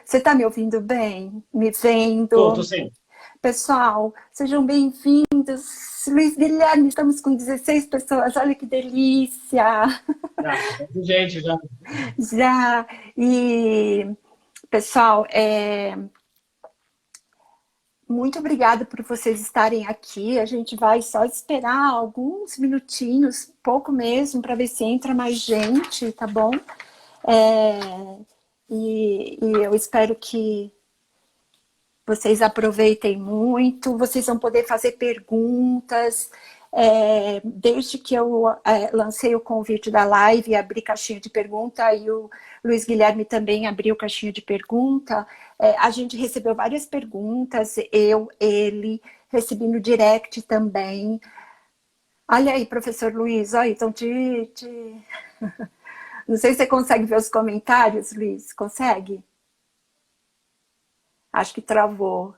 Você está me ouvindo bem? Me Tô vendo? sim. Pessoal, sejam bem-vindos. Luiz Guilherme, estamos com 16 pessoas, olha que delícia! Já, bastante gente já. Já, e pessoal, muito obrigada por vocês estarem aqui. A gente vai só esperar alguns minutinhos, pouco mesmo, para ver se entra mais gente, tá bom? É, e eu espero que vocês aproveitem muito, vocês vão poder fazer perguntas. Desde que eu lancei o convite da live e abri caixinha de pergunta, e o Luiz Guilherme também abriu caixinha de pergunta, a gente recebeu várias perguntas, ele, recebi no direct também. Olha aí, professor Luiz, olha, então não sei se você consegue ver os comentários, Luiz, consegue? Acho que travou.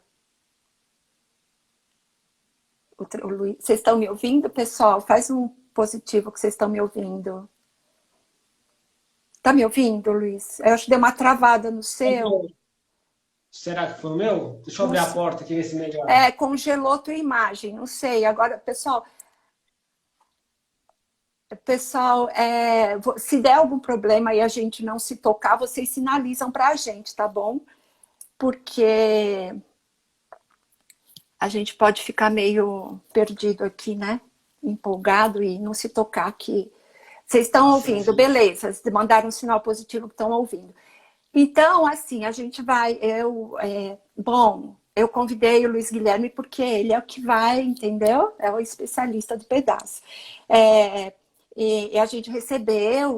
O Luiz, vocês estão me ouvindo, pessoal? Faz um positivo que vocês estão me ouvindo. Tá me ouvindo, Luiz? Eu acho que deu uma travada no seu. Será que foi o meu? Deixa eu Não abrir a sei. porta aqui nesse melhor. Congelou tua imagem, não sei. Agora, pessoal, se der algum problema e a gente não se tocar, vocês sinalizam para a gente, tá bom? Porque a gente pode ficar meio perdido aqui, né? Empolgado e não se tocar que vocês estão Sim, ouvindo, sim. beleza? Mandaram um sinal positivo que estão ouvindo. Então, assim, a gente vai. Eu convidei o Luiz Guilherme porque ele é o que vai, entendeu? É o especialista do pedaço. E a gente recebeu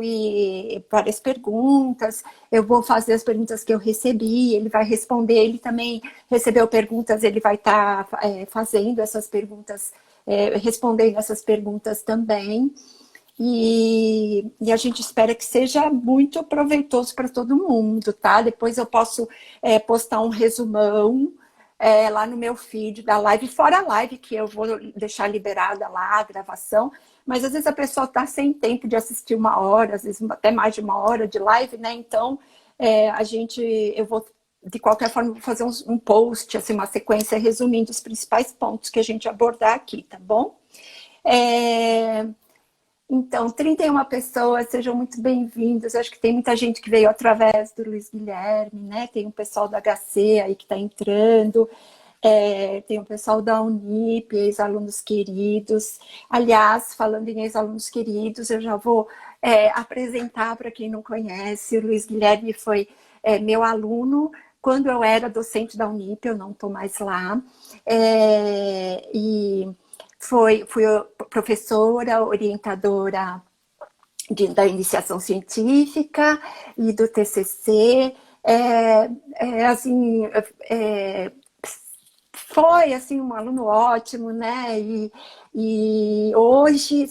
várias perguntas. Eu vou fazer as perguntas que eu recebi, ele vai responder. Ele também recebeu perguntas, ele vai estar fazendo essas perguntas, respondendo essas perguntas também. E a gente espera que seja muito proveitoso para todo mundo, tá? Depois eu posso postar um resumão lá no meu feed da live, fora a live, que eu vou deixar liberada lá, a gravação, mas às vezes a pessoa está sem tempo de assistir 1 hora, às vezes até mais de 1 hora de live, né? Então, eu vou, de qualquer forma, vou fazer um post, assim, uma sequência resumindo os principais pontos que a gente abordar aqui, tá bom? Então, 31 pessoas, sejam muito bem-vindos. Acho que tem muita gente que veio através do Luiz Guilherme, né? Tem um pessoal do HC aí que está entrando, tem um pessoal da Unip, ex-alunos queridos. Aliás, falando em ex-alunos queridos, eu já vou apresentar para quem não conhece. O Luiz Guilherme foi meu aluno quando eu era docente da Unip, eu não estou mais lá. Fui professora, orientadora da iniciação científica e do TCC. Assim, foi assim um aluno ótimo, né? E hoje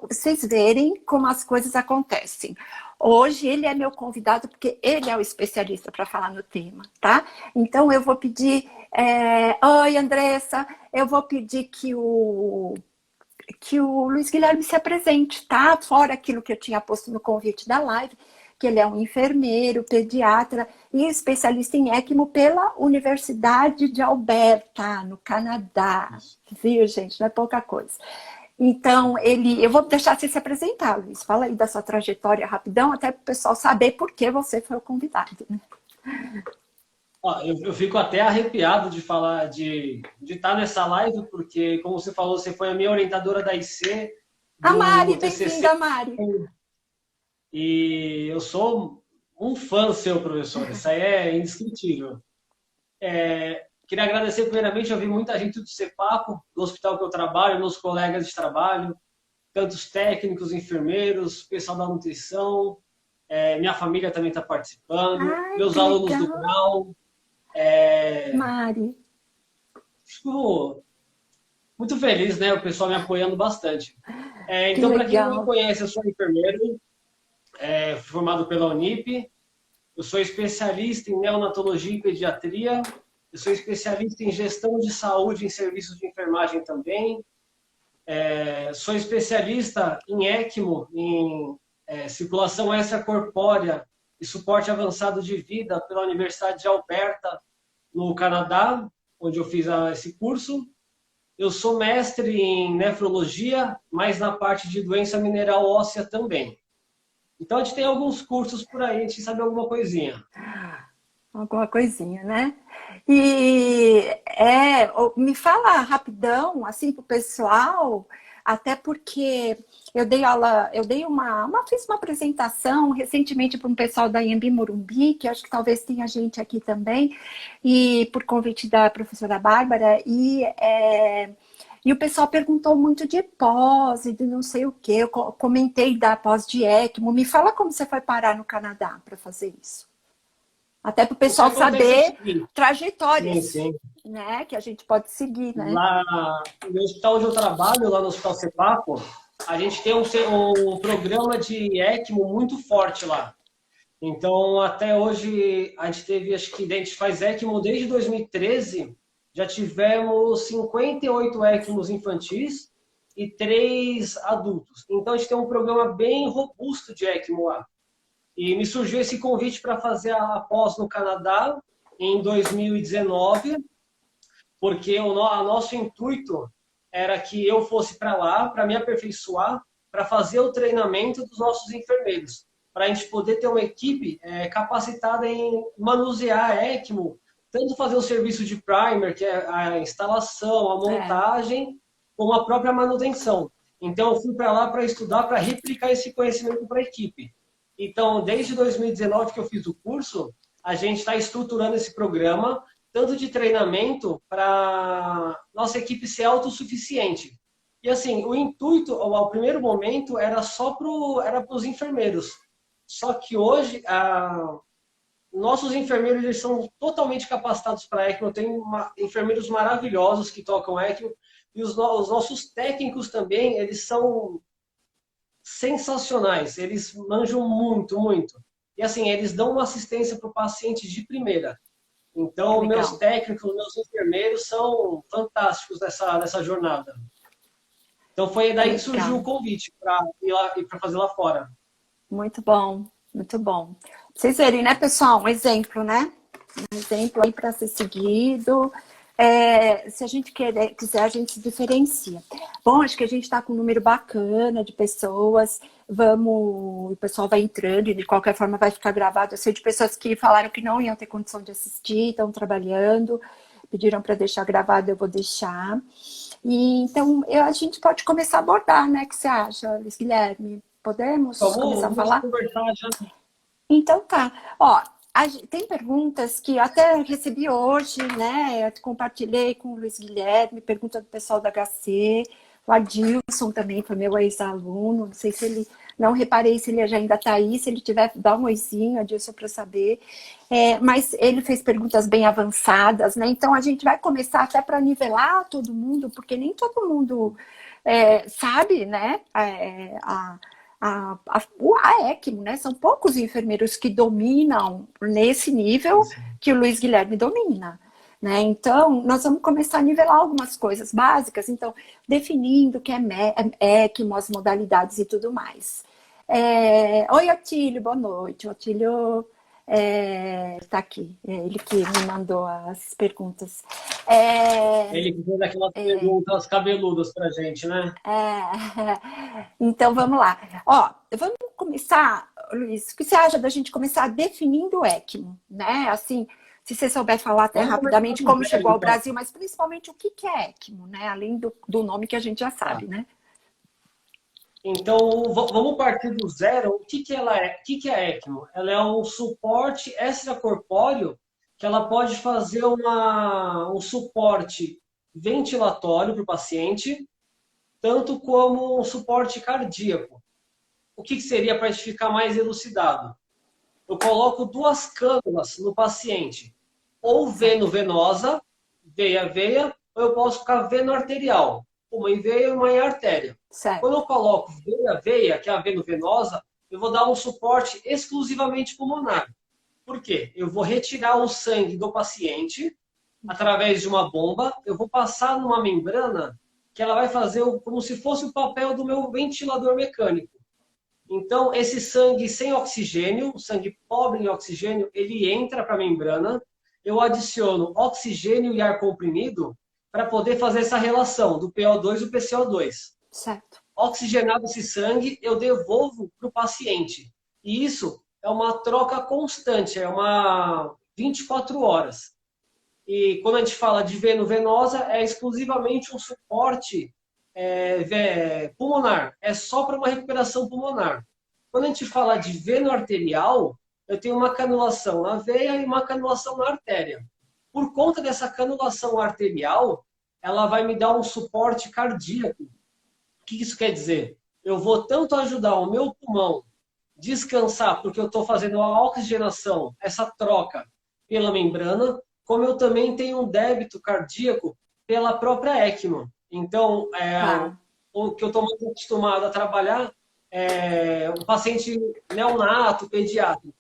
vocês verem como as coisas acontecem. Hoje ele é meu convidado porque ele é o especialista para falar no tema, tá? Então eu vou pedir, oi Andressa, eu vou pedir que o Luiz Guilherme se apresente, tá? Fora aquilo que eu tinha posto no convite da live, que ele é um enfermeiro, pediatra e especialista em ECMO pela Universidade de Alberta, no Canadá. Viu, gente? Não é pouca coisa. Então, eu vou deixar você se apresentar, Luiz. Fala aí da sua trajetória rapidão, até para o pessoal saber por que você foi o convidado, né? Ó, eu fico até arrepiado de falar, de estar nessa live, porque, como você falou, você foi a minha orientadora da IC, A Mari, do TCC, bem-vinda, Mari. e eu sou um fã seu, professor. Isso aí é indescritível. Queria agradecer primeiramente, eu vi muita gente do CEPACO, do hospital que eu trabalho, meus colegas de trabalho, tantos técnicos, enfermeiros, pessoal da nutrição, minha família também está participando, Ai, meus que alunos do legal, grau. Mari. Fico muito feliz, né? O pessoal me apoiando bastante. Que Então, para quem não me legal. conhece, eu sou enfermeiro, fui formado pela Unip, eu sou especialista em neonatologia e pediatria, eu sou especialista em gestão de saúde em serviços de enfermagem também, sou especialista em ECMO, em circulação extracorpórea e suporte avançado de vida pela Universidade de Alberta, no Canadá, onde eu fiz esse curso. Eu sou mestre em nefrologia, mas na parte de doença mineral óssea também. Então, a gente tem alguns cursos por aí, a gente sabe alguma coisinha. Alguma coisinha, né? E me fala rapidão, assim, para o pessoal, até porque eu dei aula, fiz uma apresentação recentemente para um pessoal da Anhembi Morumbi, que acho que talvez tenha gente aqui também, e por convite da professora Bárbara, e o pessoal perguntou muito de pós e de não sei o quê. Eu comentei da pós de ECMO. Me fala como você foi parar no Canadá para fazer isso. Até para o O que pessoal acontece é o saber seguinte, sim, trajetórias, sim. né, que a gente pode seguir, né? Lá no hospital onde eu trabalho, lá no Hospital Cepaco, a gente tem um programa de ECMO muito forte lá. Então, até hoje, a gente teve, acho que a gente faz ECMO desde 2013, já tivemos 58 ECMOs infantis e 3 adultos. Então, a gente tem um programa bem robusto de ECMO lá. E me surgiu esse convite para fazer a pós no Canadá em 2019, porque o nosso intuito era que eu fosse para lá, para me aperfeiçoar, para fazer o treinamento dos nossos enfermeiros, para a gente poder ter uma equipe capacitada em manusear a ECMO, tanto fazer o serviço de primer, que é a instalação, a montagem, como a própria manutenção. Então, eu fui para lá para estudar, para replicar esse conhecimento para a equipe. Então, desde 2019 que eu fiz o curso, a gente está estruturando esse programa, tanto de treinamento para nossa equipe ser autossuficiente. E assim, o intuito, ao primeiro momento, era só para os enfermeiros. Só que hoje, nossos enfermeiros eles são totalmente capacitados para ECMO. Tem enfermeiros maravilhosos que tocam ECMO. E os nossos técnicos também, eles são sensacionais. Eles manjam muito, muito. E assim, eles dão uma assistência para o paciente de primeira. Então, meus técnicos, meus enfermeiros são fantásticos nessa jornada. Então, foi daí que surgiu o convite para ir lá e para fazer lá fora. Muito bom, muito bom. Pra vocês verem, né, pessoal? Um exemplo, né? Um exemplo aí para ser seguido. Se a gente quiser, a gente se diferencia. Bom, acho que a gente está com um número bacana de pessoas. O pessoal vai entrando e de qualquer forma vai ficar gravado. Eu sei de pessoas que falaram que não iam ter condição de assistir, estão trabalhando, pediram para deixar gravado, eu vou deixar. E então a gente pode começar a abordar, né? O que você acha, Luiz Guilherme? Podemos começar a falar? Conversar já. Então tá. Ó, tem perguntas que eu até recebi hoje, né? Eu compartilhei com o Luiz Guilherme, pergunta do pessoal da HC, o Adilson também foi meu ex-aluno, não sei se ele, não reparei se ele já ainda está aí, se ele tiver, dá um oizinho, Adilson, para saber. Mas ele fez perguntas bem avançadas, né? Então a gente vai começar até para nivelar todo mundo, porque nem todo mundo sabe, né? A ECMO, né? São poucos enfermeiros que dominam nesse nível que o Luiz Guilherme domina, né? Então, nós vamos começar a nivelar algumas coisas básicas, então, definindo o que é ECMO, as modalidades e tudo mais. Oi, Otílio, boa noite. O Otílio está aqui, ele que me mandou as perguntas. Ele que fez aquelas perguntas cabeludas para a gente, né? Então, vamos lá. Ó, vamos começar, Luiz, o que você acha da gente começar definindo o ECMO, né? Assim, se você souber falar até rapidamente como chegou ao Brasil, mas principalmente o que é ECMO, né? Além do nome que a gente já sabe, né? Então, vamos partir do zero. O que ela é? O que é a ECMO? Ela é um suporte extracorpóreo que ela pode fazer um suporte ventilatório para o paciente, tanto como um suporte cardíaco. O que seria para a gente ficar mais elucidado? Eu coloco 2 cânulas no paciente, ou veno-venosa, veia-veia, ou eu posso colocar veno-arterial, uma em veia e uma em artéria. Certo. Quando eu coloco veia-veia, que é a veno-venosa, eu vou dar um suporte exclusivamente pulmonar. Por quê? Eu vou retirar o sangue do paciente através de uma bomba, eu vou passar numa membrana que ela vai fazer como se fosse o papel do meu ventilador mecânico. Então, esse sangue sem oxigênio, o sangue pobre em oxigênio, ele entra para a membrana, eu adiciono oxigênio e ar comprimido para poder fazer essa relação do PO2 e do PCO2. Certo. Oxigenado esse sangue, eu devolvo para o paciente. E isso é uma troca constante, é uma 24 horas. E quando a gente fala de veno-venosa, é exclusivamente um suporte pulmonar. É só para uma recuperação pulmonar. Quando a gente fala de veno-arterial, eu tenho uma canulação na veia e uma canulação na artéria. Por conta dessa canulação arterial, ela vai me dar um suporte cardíaco. O que isso quer dizer? Eu vou tanto ajudar o meu pulmão descansar, porque eu estou fazendo a oxigenação, essa troca pela membrana, como eu também tenho um débito cardíaco pela própria ECMO. Então, o que eu estou muito acostumado a trabalhar é um paciente neonato, pediátrico.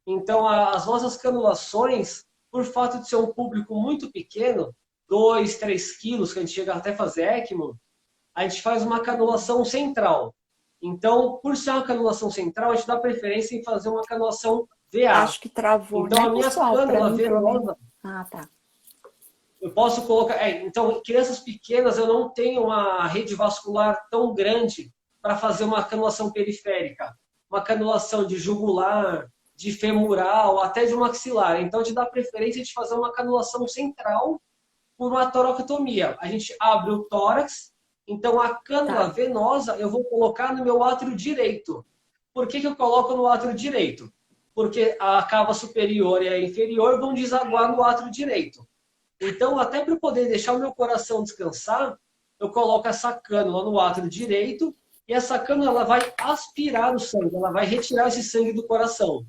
Então, as nossas canulações, por fato de ser um público muito pequeno, 2, 3 quilos, que a gente chega até a fazer ECMO, a gente faz uma canulação central. Então, por ser uma canulação central, a gente dá preferência em fazer uma canulação VA. Acho que travou, então, né, a minha pessoal? cânula Mim, venosa, ah, tá. eu posso colocar... então, em crianças pequenas, eu não tenho uma rede vascular tão grande para fazer uma canulação periférica. Uma canulação de jugular, de femoral, até de maxilar. Então, a gente dá preferência de fazer uma canulação central por uma toracotomia. A gente abre o tórax, então a cânula venosa eu vou colocar no meu átrio direito. Por que eu coloco no átrio direito? Porque a cava superior e a inferior vão desaguar no átrio direito. Então, até para eu poder deixar o meu coração descansar, eu coloco essa cânula no átrio direito e essa cânula ela vai aspirar o sangue, ela vai retirar esse sangue do coração.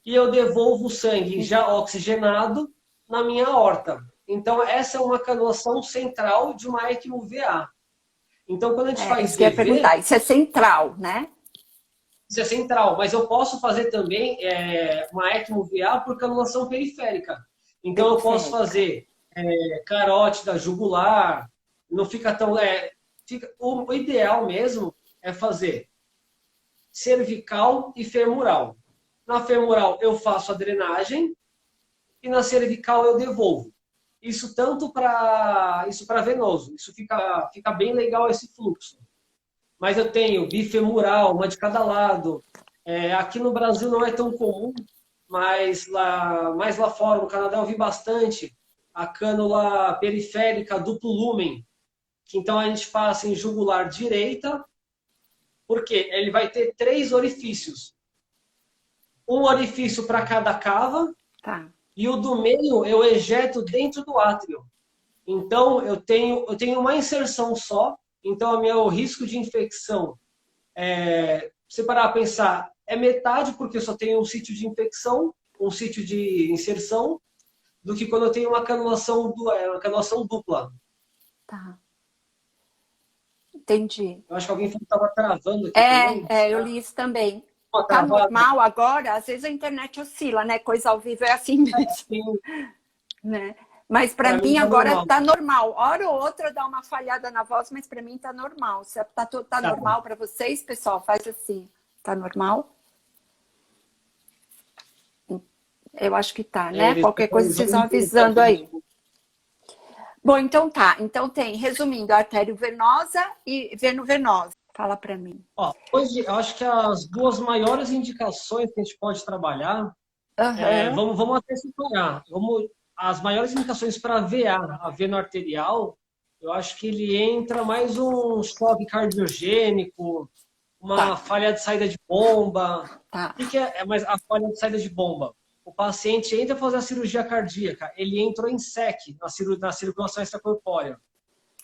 E eu devolvo o sangue já oxigenado na minha aorta. Então, essa é uma canulação central de uma ECMO VA. Então, quando a gente faz isso que eu ia perguntar, isso é central, né? Isso é central, mas eu posso fazer também uma ECMO VA por canulação periférica. Então, eu posso fazer carótida, jugular, não fica tão... o ideal mesmo é fazer cervical e femoral. Na femoral, eu faço a drenagem e na cervical eu devolvo. Isso tanto para venoso. Isso fica bem legal esse fluxo. Mas eu tenho bifemoral, uma de cada lado. Aqui no Brasil não é tão comum, mas mais lá fora, no Canadá, eu vi bastante a cânula periférica duplo lumen. Que então a gente passa em jugular direita, porque ele vai ter 3 orifícios. Um orifício para cada cava. Tá. E o do meio eu ejeto dentro do átrio. Então, eu tenho uma inserção só. Então, o meu risco de infecção, se parar a pensar, é metade, porque eu só tenho um sítio de infecção, um sítio de inserção, do que quando eu tenho uma canulação dupla. Tá. Entendi. Eu acho que alguém estava travando aqui também. Eu li isso também. Tá normal agora? Às vezes a internet oscila, né? Coisa ao vivo é assim mesmo. Né? Mas para mim agora tá normal. Hora ou outra dá uma falhada na voz, mas para mim tá normal. Se tá normal para vocês, pessoal, faz assim. Tá normal? Eu acho que tá, né? Qualquer coisa vocês vão avisando aí. Bom, então tá. Então tem, resumindo, artério-venosa e veno-venosa. Fala para mim. Hoje, eu acho que as 2 maiores indicações que a gente pode trabalhar, vamos até separar. As maiores indicações para VA, a veno arterial, eu acho que ele entra mais um choque cardiogênico, uma falha de saída de bomba. O que é mais a falha de saída de bomba? O paciente entra a fazer a cirurgia cardíaca, ele entrou em SEC, na circulação extracorpórea.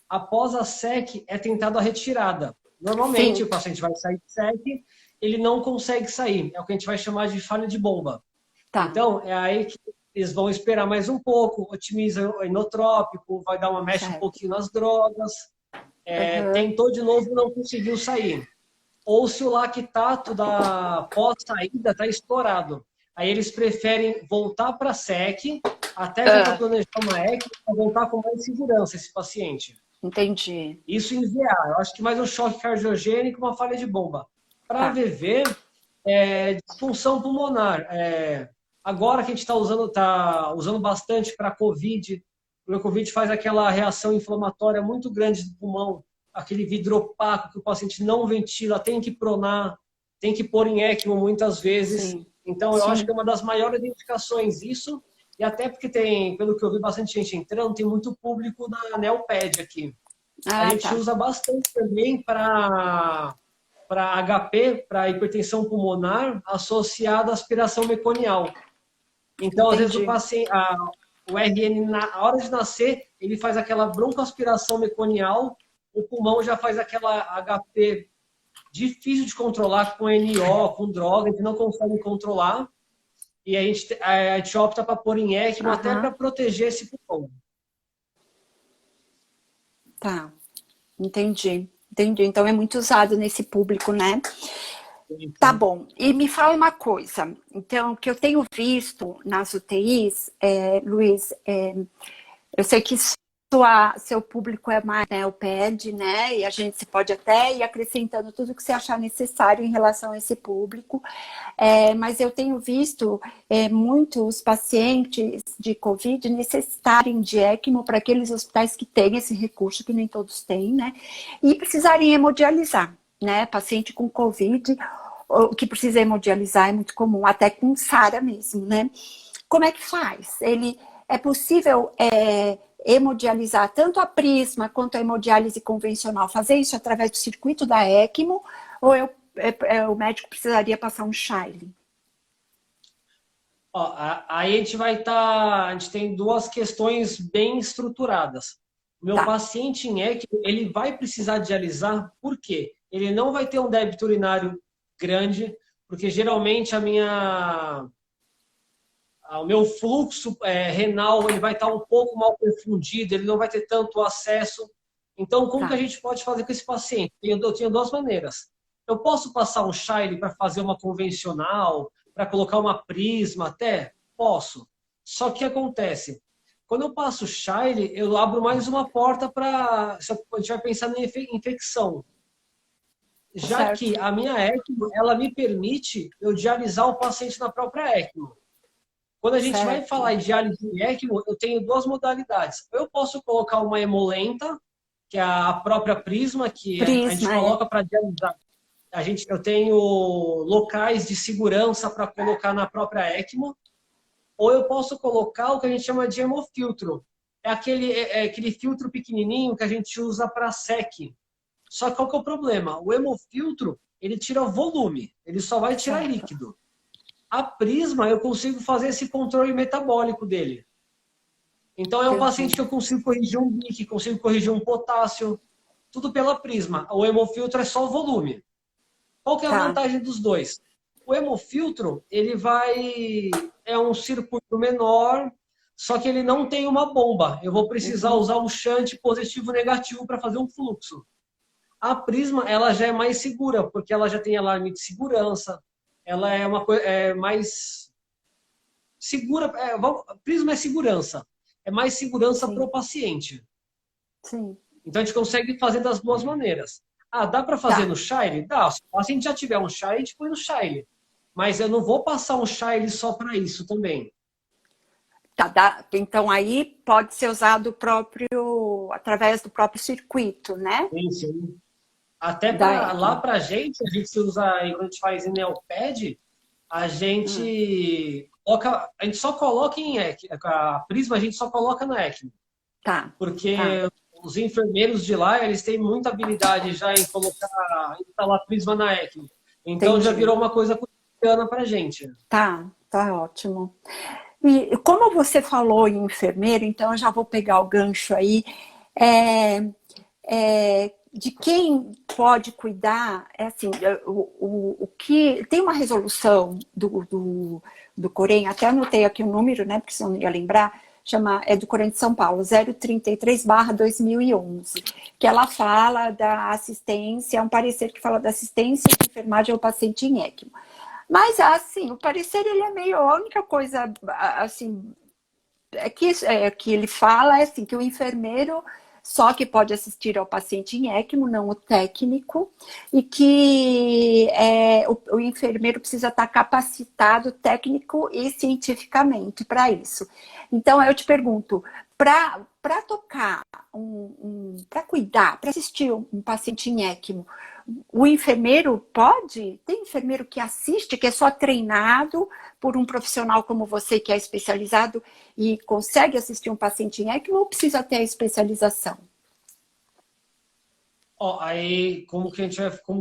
Após a SEC, é tentada a retirada. Normalmente, o paciente vai sair de SEC, ele não consegue sair. É o que a gente vai chamar de falha de bomba. Então, é aí que eles vão esperar mais um pouco, otimiza o inotrópico, vai dar uma mecha um pouquinho nas drogas. Tentou de novo, não conseguiu sair. Ou se o lactato da pós-saída está estourado. Aí eles preferem voltar para a SEC, até tentar planejar uma ECMO, para voltar com mais segurança esse paciente. Entendi. Isso em VA. Eu acho que mais um choque cardiogênico e uma falha de bomba. Para AVV, disfunção pulmonar. Agora que a gente está usando bastante para COVID, o COVID faz aquela reação inflamatória muito grande do pulmão, aquele vidro opaco que o paciente não ventila, tem que pronar, tem que pôr em ECMO muitas vezes. Sim. Então, eu acho que é uma das maiores indicações isso, e até porque tem, pelo que eu vi, bastante gente entrando, tem muito público na Neoped aqui. A gente usa bastante também para HP, para hipertensão pulmonar, associada à aspiração meconial. Então, às vezes, o paciente, o RN, na hora de nascer, ele faz aquela broncoaspiração meconial, o pulmão já faz aquela HP difícil de controlar com NO, com droga, a gente não consegue controlar. E a gente opta para pôr em ECMO até para proteger esse pulmão. Tá, entendi. Então é muito usado nesse público, né? Tá bom. E me fala uma coisa. Então, o que eu tenho visto nas UTIs, Luiz, eu sei que seu público é mais, né, o PED, né? E a gente pode até ir acrescentando tudo que você achar necessário em relação a esse público. Mas eu tenho visto muitos pacientes de COVID necessitarem de ECMO para aqueles hospitais que têm esse recurso, que nem todos têm, né? E precisarem hemodializar, né? Paciente com COVID, o que precisa hemodializar é muito comum, até com SARA mesmo, né? Como é que faz? É possível hemodializar tanto a Prisma quanto a hemodiálise convencional, fazer isso através do circuito da ECMO, ou o médico precisaria passar um Shile? Aí a gente tem duas questões bem estruturadas. O meu paciente em ECMO, ele vai precisar dialisar, por quê? Ele não vai ter um débito urinário grande, porque geralmente o meu fluxo renal ele vai estar um pouco mal perfundido, ele não vai ter tanto acesso. Então, como que a gente pode fazer com esse paciente? Eu tenho duas maneiras. Eu posso passar um Shile para fazer uma convencional, para colocar uma Prisma até? Posso. Só que acontece, quando eu passo o Shile, eu abro mais uma porta para... A gente vai pensar na infecção. Já que a minha ECMO, ela me permite eu dialisar o paciente na própria ECMO. Quando a gente vai falar em diálise em ECMO, eu tenho duas modalidades. Eu posso colocar uma hemolenta, que é a própria Prisma, que a gente coloca para dialisar. Eu tenho locais de segurança para colocar na própria ECMO. Ou eu posso colocar o que a gente chama de hemofiltro. É aquele filtro pequenininho que a gente usa para SEC. Só que qual que é o problema? O hemofiltro, ele tira volume, ele só vai tirar líquido. A Prisma, eu consigo fazer esse controle metabólico dele. Então, é um paciente que eu consigo corrigir um BIC, consigo corrigir um potássio, tudo pela Prisma. O hemofiltro é só o volume. Qual que é a vantagem dos dois? O hemofiltro, é um circuito menor, só que ele não tem uma bomba. Eu vou precisar usar um shunt positivo e negativo para fazer um fluxo. A Prisma, ela já é mais segura, porque ela já tem alarme de segurança, ela é uma coisa mais segura. Prisma é segurança. É mais segurança para o paciente. Sim. Então a gente consegue fazer das duas maneiras. Dá para fazer no Shile? Dá. Se o paciente já tiver um Shile, a gente põe no Shile. Mas eu não vou passar um Shile só para isso também. Então aí pode ser usado através do próprio circuito, né? Sim. Até lá para a gente usa, quando a gente faz em Neoped, a gente só coloca em ECMO. A Prisma a gente só coloca na ECMO. Porque os enfermeiros de lá, eles têm muita habilidade já em instalar Prisma na ECMO. Então já virou uma coisa cotidiana para a gente. Tá ótimo. E como você falou em enfermeiro, então eu já vou pegar o gancho aí. De quem pode cuidar, assim, o que tem uma resolução do Corém, até anotei aqui o número, né, porque senão não ia lembrar, é do Corém de São Paulo, 033/2011, que ela fala da assistência, é um parecer que fala da assistência de enfermagem ao paciente em ECMO. Mas, assim, o parecer, ele é meio, a única coisa, assim, que ele fala é assim, que o enfermeiro só que pode assistir ao paciente em ECMO, não o técnico, e que o enfermeiro precisa estar capacitado técnico e cientificamente para isso. Então, eu te pergunto, para tocar, para cuidar, para assistir um paciente em ECMO, o enfermeiro pode? Tem enfermeiro que assiste, que é só treinado por um profissional como você, que é especializado e consegue assistir um paciente em ECMO, ou precisa ter a especialização? Ó, aí, como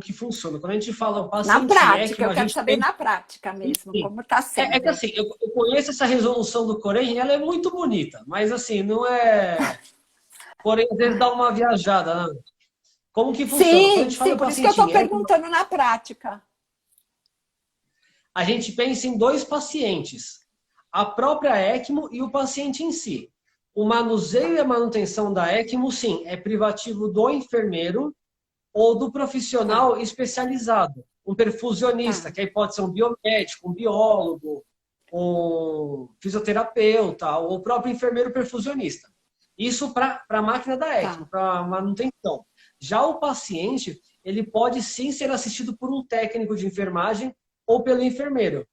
que funciona? Quando a gente fala Na paciente prática, ECMO, eu a quero gente saber tem... na prática mesmo, Sim. como está É que sendo. assim, eu conheço essa resolução do Corém, ela é muito bonita, mas assim, não é... Porém, às vezes dá uma viajada, né? Como que funciona? Quando a Sim, gente fala sim, em por isso que eu paciente estou em ECMO, perguntando na prática. a gente pensa em dois pacientes, a própria ECMO e o paciente em si. O manuseio e a manutenção da ECMO, sim, é privativo do enfermeiro ou do Tá, profissional especializado, um perfusionista, tá, que aí pode ser um biomédico, um biólogo, um fisioterapeuta, ou o próprio enfermeiro perfusionista. Isso para a máquina da ECMO, tá, para manutenção. Já o paciente, ele pode sim ser assistido por um técnico de enfermagem ou pelo enfermeiro.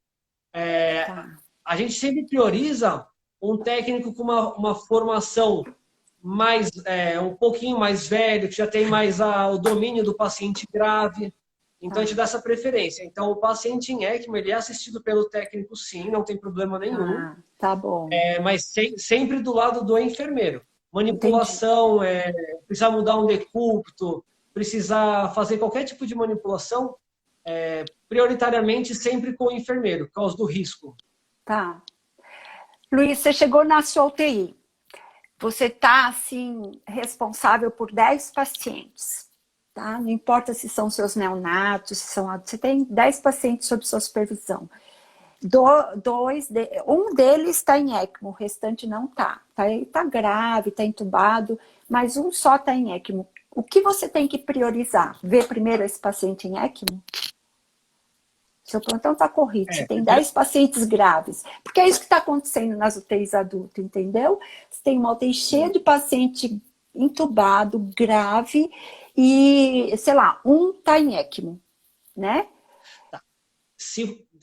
tá. A gente sempre prioriza um técnico com uma formação mais um pouquinho mais velho, que já tem mais o domínio do paciente grave. Então, a gente Tá, dá essa preferência. Então, o paciente em ECMO, ele é assistido pelo técnico, sim, não tem problema nenhum, tá bom. mas sempre do lado do enfermeiro. Entendi. Manipulação, precisar mudar um decúbito, precisar fazer qualquer tipo de manipulação, prioritariamente sempre com o enfermeiro, por causa do risco. Tá. Luiz, você chegou na sua UTI. Você está, assim, responsável por 10 pacientes. Tá? Não importa se são seus neonatos, se são... Você tem 10 pacientes sob sua supervisão. Um deles está em ECMO, o restante não está. Tá grave, está entubado, mas um só está em ECMO. O que você tem que priorizar? Ver primeiro esse paciente em ECMO? Seu plantão está corrido, você tem 10 pacientes graves. Porque é isso que está acontecendo nas UTIs adultas, entendeu? Você tem uma UTI cheia de paciente entubado, grave, e, sei lá, um está em ECMO, né?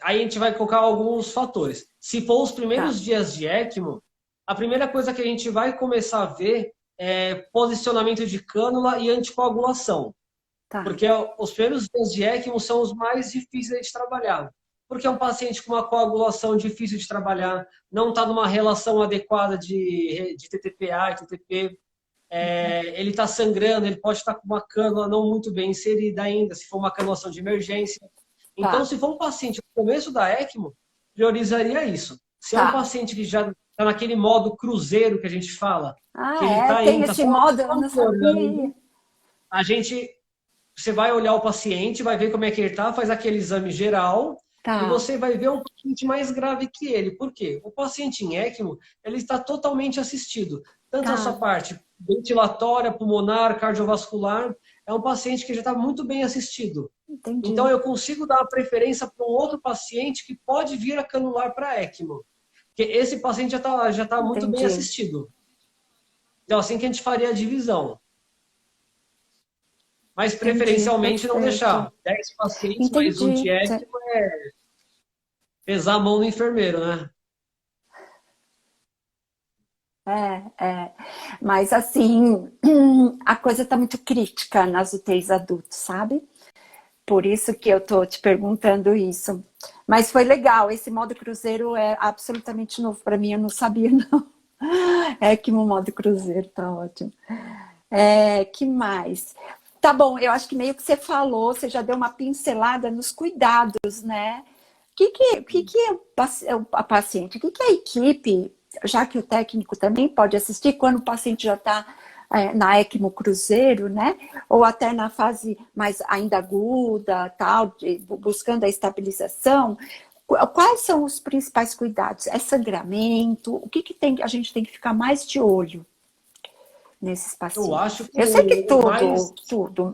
Aí a gente vai colocar alguns fatores. Se for os Tá, primeiros dias de ECMO, a primeira coisa que a gente vai começar a ver é posicionamento de cânula e anticoagulação. tá, Porque os primeiros dias de ECMO são os mais difíceis de trabalhar. Porque é um paciente com uma coagulação difícil de trabalhar, não está numa relação adequada de TTPA e TTP, ele está sangrando, ele pode estar com uma cânula não muito bem inserida ainda, se for uma canulação de emergência. Então, tá, se for um paciente no começo da ECMO, priorizaria isso. Se é um tá. paciente que já está naquele modo cruzeiro que a gente fala, que Ah, ele é? está Tem indo, está esse só modo, eu não sabia. implorando, você vai olhar o paciente, vai ver como é que ele está, faz aquele exame geral, e Tá, você vai ver um paciente mais grave que ele. Por quê? O paciente em ECMO, ele está totalmente assistido. Tanto a sua tá, parte ventilatória, pulmonar, cardiovascular, é um paciente que já está muito bem assistido. Então, entendi, eu consigo dar a preferência para um outro paciente que pode vir a canular para ECMO. Porque esse paciente já tá muito bem entendi, assistido. Então, assim que a gente faria a divisão. Mas, entendi, preferencialmente, não perfeito. deixar 10 pacientes mais um Entendi. de ECMO é pesar a mão no enfermeiro, né? Mas assim, a coisa está muito crítica nas UTIs adultos, sabe? Por isso que eu tô te perguntando isso. Mas foi legal, esse modo cruzeiro é absolutamente novo para mim, eu não sabia não. É que o modo cruzeiro tá ótimo. Que mais? Tá bom, eu acho que meio que você falou, você já deu uma pincelada nos cuidados, né? O que é a paciente? O que é a equipe? Já que o técnico também pode assistir quando o paciente já está na ECMO cruzeiro, né? Ou até na fase mais ainda aguda, tal, buscando a estabilização. Quais são os principais cuidados? É sangramento? O que a gente tem que ficar mais de olho nesses Eu acho pacientes? que Eu sei que o mais... tudo,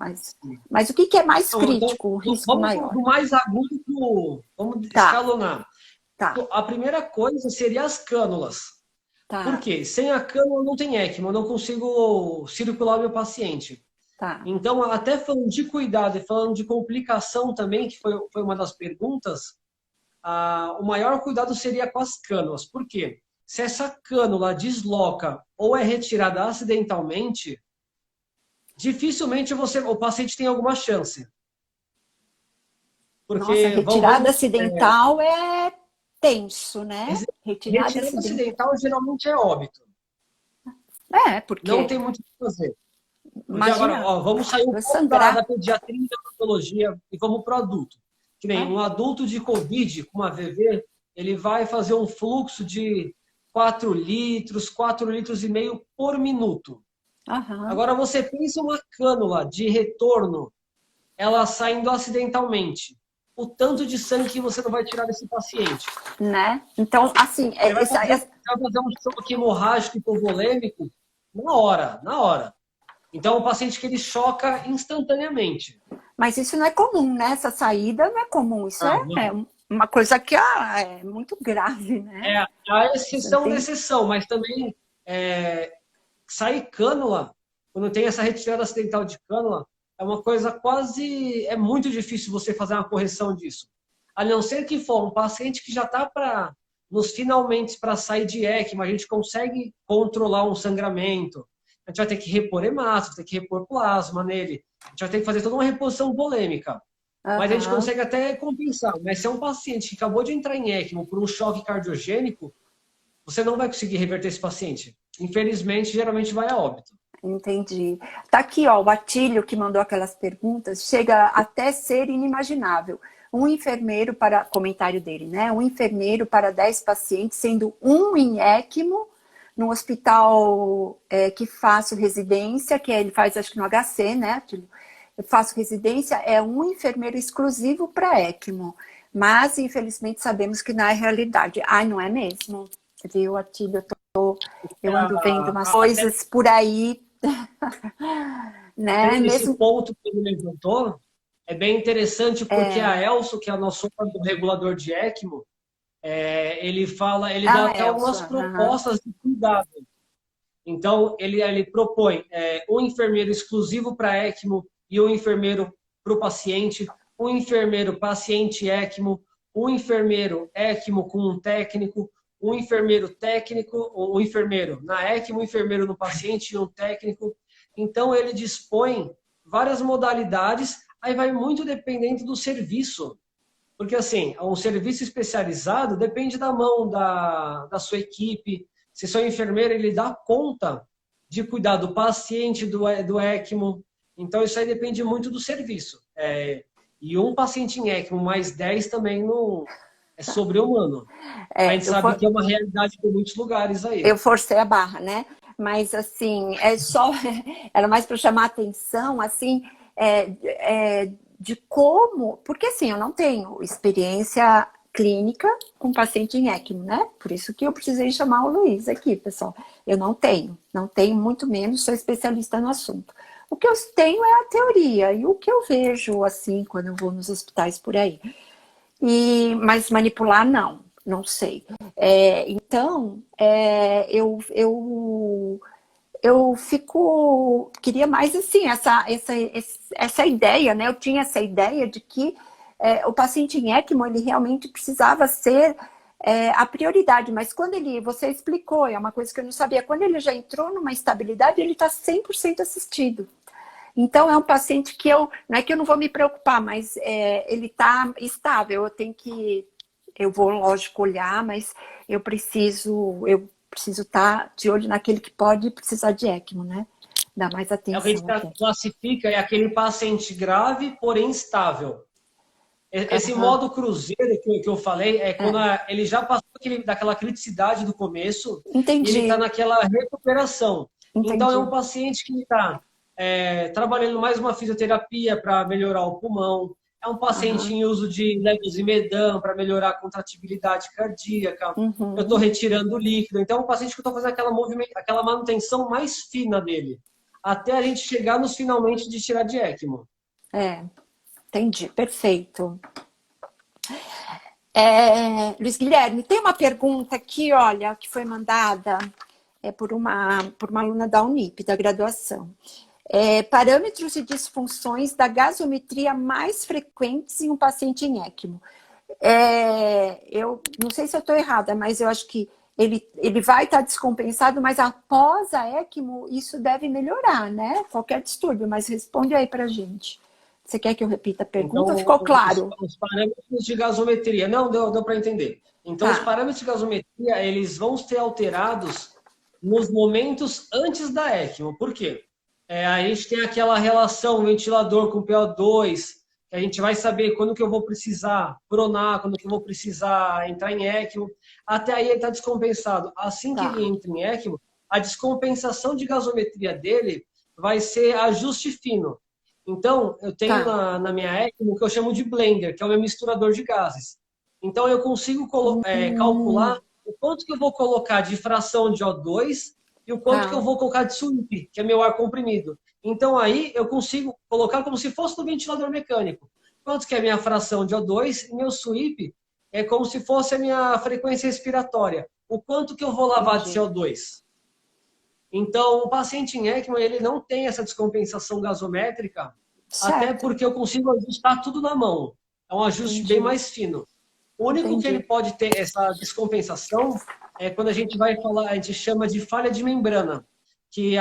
mas o que é mais Não, então, crítico, o risco vamos maior? do mais agudo vamos Tá, escalonar. tá, A primeira coisa seria as cânulas. Por Tá, quê? Sem a cânula não tem ECMO, eu não consigo circular o meu paciente. tá. Então, até falando de cuidado e falando de complicação também, que foi uma das perguntas, o maior cuidado seria com as cânulas. Por quê? Se essa cânula desloca ou é retirada acidentalmente, dificilmente o paciente tem alguma chance. Nossa, Porque retirada acidental é tenso, né? Retirada retirada acidental. acidental geralmente é óbito. É, Não porque, tem muito o que fazer. Porque agora, imagina, ó, vamos sair um vai pouco da sangrar. pediatria e da patologia e vamos para o adulto. Que nem Vai. um adulto de Covid com uma VV, ele vai fazer um fluxo de 4 litros, 4 litros e meio por minuto. Aham. Agora você pensa uma cânula de retorno, ela saindo acidentalmente. O tanto de sangue que você não vai tirar desse paciente. Né? Então, assim, Você vai fazer um choque hemorrágico hipovolêmico na hora, na hora. Então, é um paciente que ele choca instantaneamente. mas isso não é comum, né? Essa saída não é comum. Isso Ah, é não. uma coisa que é muito grave, né? É a Você não exceção da tem... exceção, mas também sair cânula, quando tem essa retirada acidental de cânula, é uma coisa quase. É muito difícil você fazer uma correção disso. A não ser que for um paciente que já está nos finalmente para sair de ECMO, a gente consegue controlar um sangramento. A gente vai ter que repor hemácia, vai ter que repor plasma nele. A gente vai ter que fazer toda uma reposição volêmica. Mas a gente Aham. consegue até compensar. Mas se é um paciente que acabou de entrar em ECMO por um choque cardiogênico, você não vai conseguir reverter esse paciente. Infelizmente, geralmente vai a óbito. Entendi. Tá aqui, ó, o Atílio que mandou aquelas perguntas, chega até ser inimaginável. Um enfermeiro para, comentário dele, né? Um enfermeiro para 10 pacientes, sendo um em ECMO, no hospital que faço residência, que ele faz acho que no HC, né, Atílio? Eu faço residência, é um enfermeiro exclusivo para ECMO. Mas, infelizmente, sabemos que não é realidade. Ai, não é mesmo? Viu, Atílio? Eu ando vendo umas Até coisas por aí, né? esse Mesmo. ponto que ele levantou é bem interessante porque a Elso, que é o nosso órgão regulador de ECMO, ele dá Ah, até algumas Elsa. Aham. propostas de cuidado. Então, ele propõe um enfermeiro exclusivo para ECMO e um enfermeiro para o paciente, um enfermeiro paciente ECMO, um enfermeiro ECMO com um técnico, um enfermeiro técnico, um enfermeiro na ECMO, um enfermeiro no paciente e um técnico. Então, ele dispõe várias modalidades, aí vai muito dependendo do serviço. Porque, assim, um serviço especializado depende da mão da sua equipe. Se seu enfermeiro ele dá conta de cuidar do paciente do ECMO, então isso aí depende muito do serviço. E um paciente em ECMO mais 10 também não é sobre-humano. A gente Eu, sabe for, que é uma realidade em muitos lugares aí. eu forcei a barra, né? Mas, assim, é só. Era mais para chamar a atenção, assim, de como. Porque, assim, eu não tenho experiência clínica com paciente em ECMO, né? Por isso que eu precisei chamar o Luiz aqui, pessoal. Eu não tenho muito menos, sou especialista no assunto. O que eu tenho é a teoria e o que eu vejo, assim, quando eu vou nos hospitais por aí. Mas manipular, não sei. Então, eu queria mais assim, essa ideia, né? Eu tinha essa ideia de que o paciente em ECMO, ele realmente precisava ser a prioridade, mas quando você explicou, é uma coisa que eu não sabia, quando ele já entrou numa estabilidade, ele está 100% assistido. Então, é um paciente que não é que eu não vou me preocupar, mas ele está estável, eu vou, lógico, olhar, mas eu preciso estar de olho naquele que pode precisar de ECMO, né? Dar mais É o que a gente atenção até. classifica, é aquele paciente grave, porém estável. Esse Aham, modo cruzeiro que eu falei é quando ele já passou daquela criticidade do começo e ele está entendi, naquela recuperação. Então, é um entendi. paciente que está trabalhando mais uma fisioterapia para melhorar o pulmão, é um paciente Aham, em uso de levosimedan para melhorar a contratibilidade cardíaca, eu estou uhum, retirando o líquido. Então, é um paciente que eu estou fazendo aquela manutenção mais fina dele, até a gente chegar nos finalmente de tirar de ECMO. entendi, perfeito. Luiz Guilherme, tem uma pergunta aqui, olha, que foi mandada por uma aluna da Unip, da graduação. Parâmetros e disfunções da gasometria mais frequentes em um paciente em ECMO. Eu não sei se eu estou errada, mas eu acho que ele vai estar descompensado, mas após a ECMO isso deve melhorar, né? Qualquer distúrbio, mas responde aí para a gente. Você quer que eu repita a pergunta? Então, Ficou claro? os parâmetros de gasometria, não, deu para entender. Então, os parâmetros de gasometria, eles vão ser alterados nos momentos antes da ECMO. Por quê? A gente tem aquela relação ventilador com PO2, que a gente vai saber quando que eu vou precisar pronar, quando que eu vou precisar entrar em ECMO. Até aí ele está descompensado. Assim que ele entra em ECMO, a descompensação de gasometria dele vai ser ajuste fino. Então, eu tenho na minha ECMO o que eu chamo de blender, que é o meu misturador de gases. Então, eu consigo calcular o quanto que eu vou colocar de fração de O2 e o quanto que eu vou colocar de SWIP, que é meu ar comprimido. Então, aí eu consigo colocar como se fosse no ventilador mecânico. Quanto que é a minha fração de O2 e meu SWIP é como se fosse a minha frequência respiratória. O quanto que eu vou lavar de CO2. Então, o paciente em ECMO, ele não tem essa descompensação gasométrica, até porque eu consigo ajustar tudo na mão. É um ajuste bem mais fino. O único que ele pode ter essa descompensação é quando a gente vai falar, a gente chama de falha de membrana, que